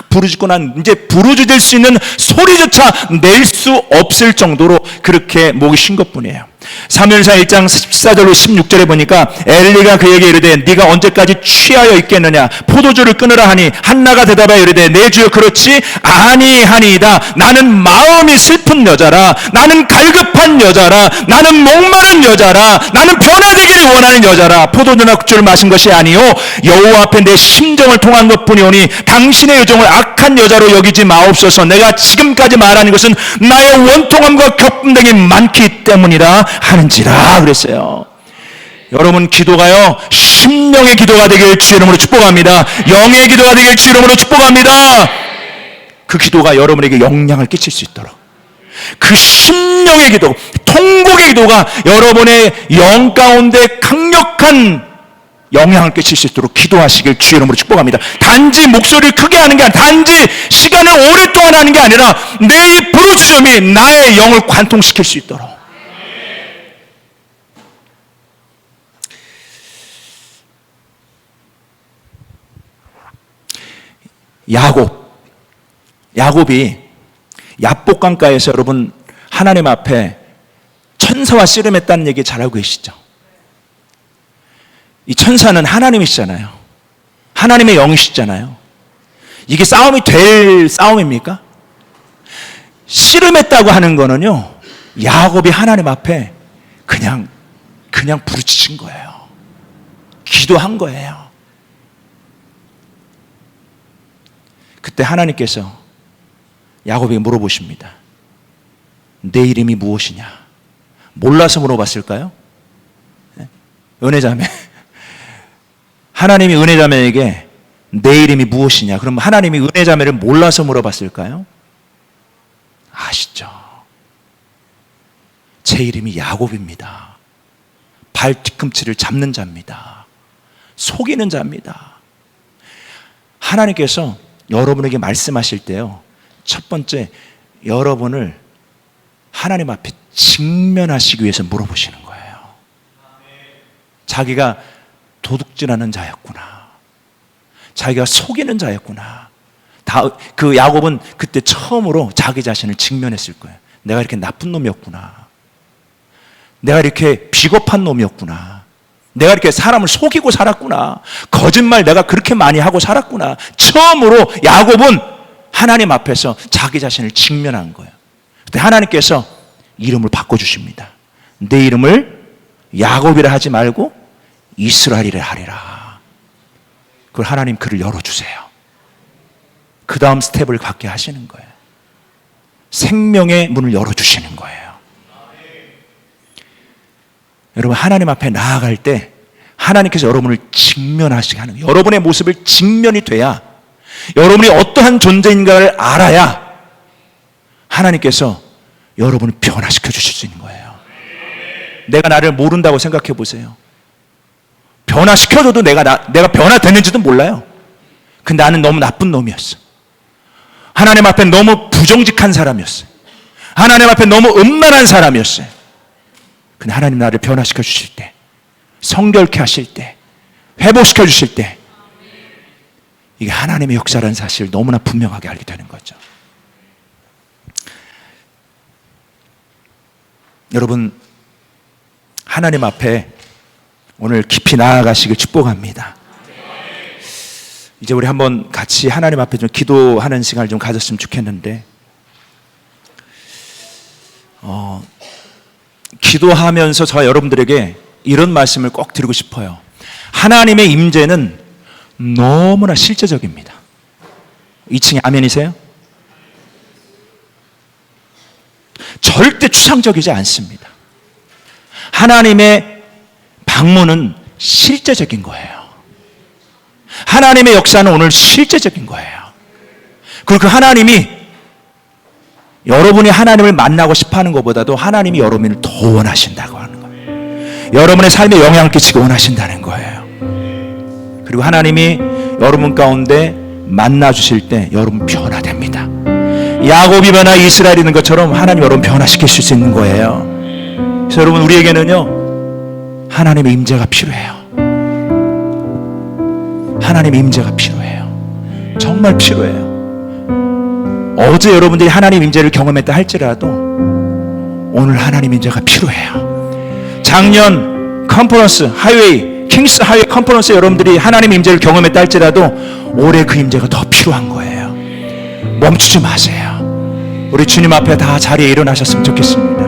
부르짖고 난 이제 부르짖을 수 있는 소리조차 낼 수 없을 정도로 그렇게 목이 쉰 것뿐이에요. 사무엘상 1장 14절로 16절에 보니까 엘리가 그에게 이르되 네가 언제까지 취하여 있겠느냐, 포도주를 끊으라 하니 한나가 대답하여 이르되 내 주여 그렇지 아니하니이다. 나는 마음이 슬픈 여자라, 나는 갈급한 여자라, 나는 목마른 여자라, 나는 변화되기를 원하는 여자라. 포도주나 국주를 마신 것이 아니요 여호와 앞에 내 심정을 통한 것뿐이오니 당신의 여정을 악한 여자로 여기지 마옵소서. 내가 지금까지 말하는 것은 나의 원통함과 격분됨이 많기 때문이라 하는지라 그랬어요. 여러분 기도가요 심령의 기도가 되길 주 이름으로 축복합니다. 영의 기도가 되길 주 이름으로 축복합니다. 그 기도가 여러분에게 영향을 끼칠 수 있도록, 그 심령의 기도, 통곡의 기도가 여러분의 영 가운데 강력한 영향을 끼칠 수 있도록 기도하시길 주 이름으로 축복합니다. 단지 목소리를 크게 하는 게 아니라, 단지 시간을 오랫동안 하는 게 아니라 내 이 부르짖음이 나의 영을 관통시킬 수 있도록. 야곱이 야복강가에서 여러분 하나님 앞에 천사와 씨름했다는 얘기 잘 알고 계시죠? 이 천사는 하나님이시잖아요. 하나님의 영이시잖아요. 이게 싸움이 될 싸움입니까? 씨름했다고 하는 거는요, 야곱이 하나님 앞에 그냥 부르짖은 거예요. 기도한 거예요. 그때 하나님께서 야곱에게 물어보십니다. 내 이름이 무엇이냐? 몰라서 물어봤을까요? 은혜자매. 하나님이 은혜자매에게 내 이름이 무엇이냐? 그럼 하나님이 은혜자매를 몰라서 물어봤을까요? 아시죠? 제 이름이 야곱입니다. 발 뒤꿈치를 잡는 자입니다. 속이는 자입니다. 하나님께서 여러분에게 말씀하실 때요, 첫 번째 여러분을 하나님 앞에 직면하시기 위해서 물어보시는 거예요. 자기가 도둑질하는 자였구나, 자기가 속이는 자였구나. 그 야곱은 그때 처음으로 자기 자신을 직면했을 거예요. 내가 이렇게 나쁜 놈이었구나, 내가 이렇게 비겁한 놈이었구나, 내가 이렇게 사람을 속이고 살았구나, 거짓말 내가 그렇게 많이 하고 살았구나. 처음으로 야곱은 하나님 앞에서 자기 자신을 직면한 거예요. 그때 하나님께서 이름을 바꿔주십니다. 내 이름을 야곱이라 하지 말고 이스라엘이라 하리라. 그걸 하나님 그를 열어주세요. 그 다음 스텝을 갖게 하시는 거예요. 생명의 문을 열어주시는 거예요. 여러분, 하나님 앞에 나아갈 때 하나님께서 여러분을 직면하시게 하는 거예요. 여러분의 모습을 직면이 돼야, 여러분이 어떠한 존재인가를 알아야 하나님께서 여러분을 변화시켜 주실 수 있는 거예요. 내가 나를 모른다고 생각해 보세요. 변화시켜줘도 내가 변화됐는지도 몰라요. 근데 나는 너무 나쁜 놈이었어. 하나님 앞에 너무 부정직한 사람이었어요. 하나님 앞에 너무 음란한 사람이었어요. 근데 하나님 나를 변화시켜 주실 때, 성결케 하실 때, 회복시켜 주실 때, 이게 하나님의 역사라는 사실을 너무나 분명하게 알게 되는 거죠. 여러분, 하나님 앞에 오늘 깊이 나아가시길 축복합니다. 이제 우리 한번 같이 하나님 앞에 좀 기도하는 시간을 좀 가졌으면 좋겠는데, 기도하면서 저 여러분들에게 이런 말씀을 꼭 드리고 싶어요. 하나님의 임재는 너무나 실제적입니다. 2층에 아멘이세요? 절대 추상적이지 않습니다. 하나님의 방문은 실제적인 거예요. 하나님의 역사는 오늘 실제적인 거예요. 그리고 그 하나님이, 여러분이 하나님을 만나고 싶어 하는 것보다도 하나님이 여러분을 더 원하신다고 하는 거예요. 여러분의 삶에 영향을 끼치고 원하신다는 거예요. 그리고 하나님이 여러분 가운데 만나 주실 때 여러분 변화됩니다. 야곱이 변화, 이스라엘이 있는 것처럼 하나님 여러분 변화시키실 수 있는 거예요. 그래서 여러분, 우리에게는요, 하나님의 임재가 필요해요. 하나님의 임재가 필요해요. 정말 필요해요. 어제 여러분들이 하나님 임재를 경험했다 할지라도 오늘 하나님 임재가 필요해요. 작년 컨퍼런스 하이웨이, 킹스 하이웨이 컨퍼런스 여러분들이 하나님 임재를 경험했다 할지라도 올해 그 임재가 더 필요한 거예요. 멈추지 마세요. 우리 주님 앞에 다 자리에 일어나셨으면 좋겠습니다.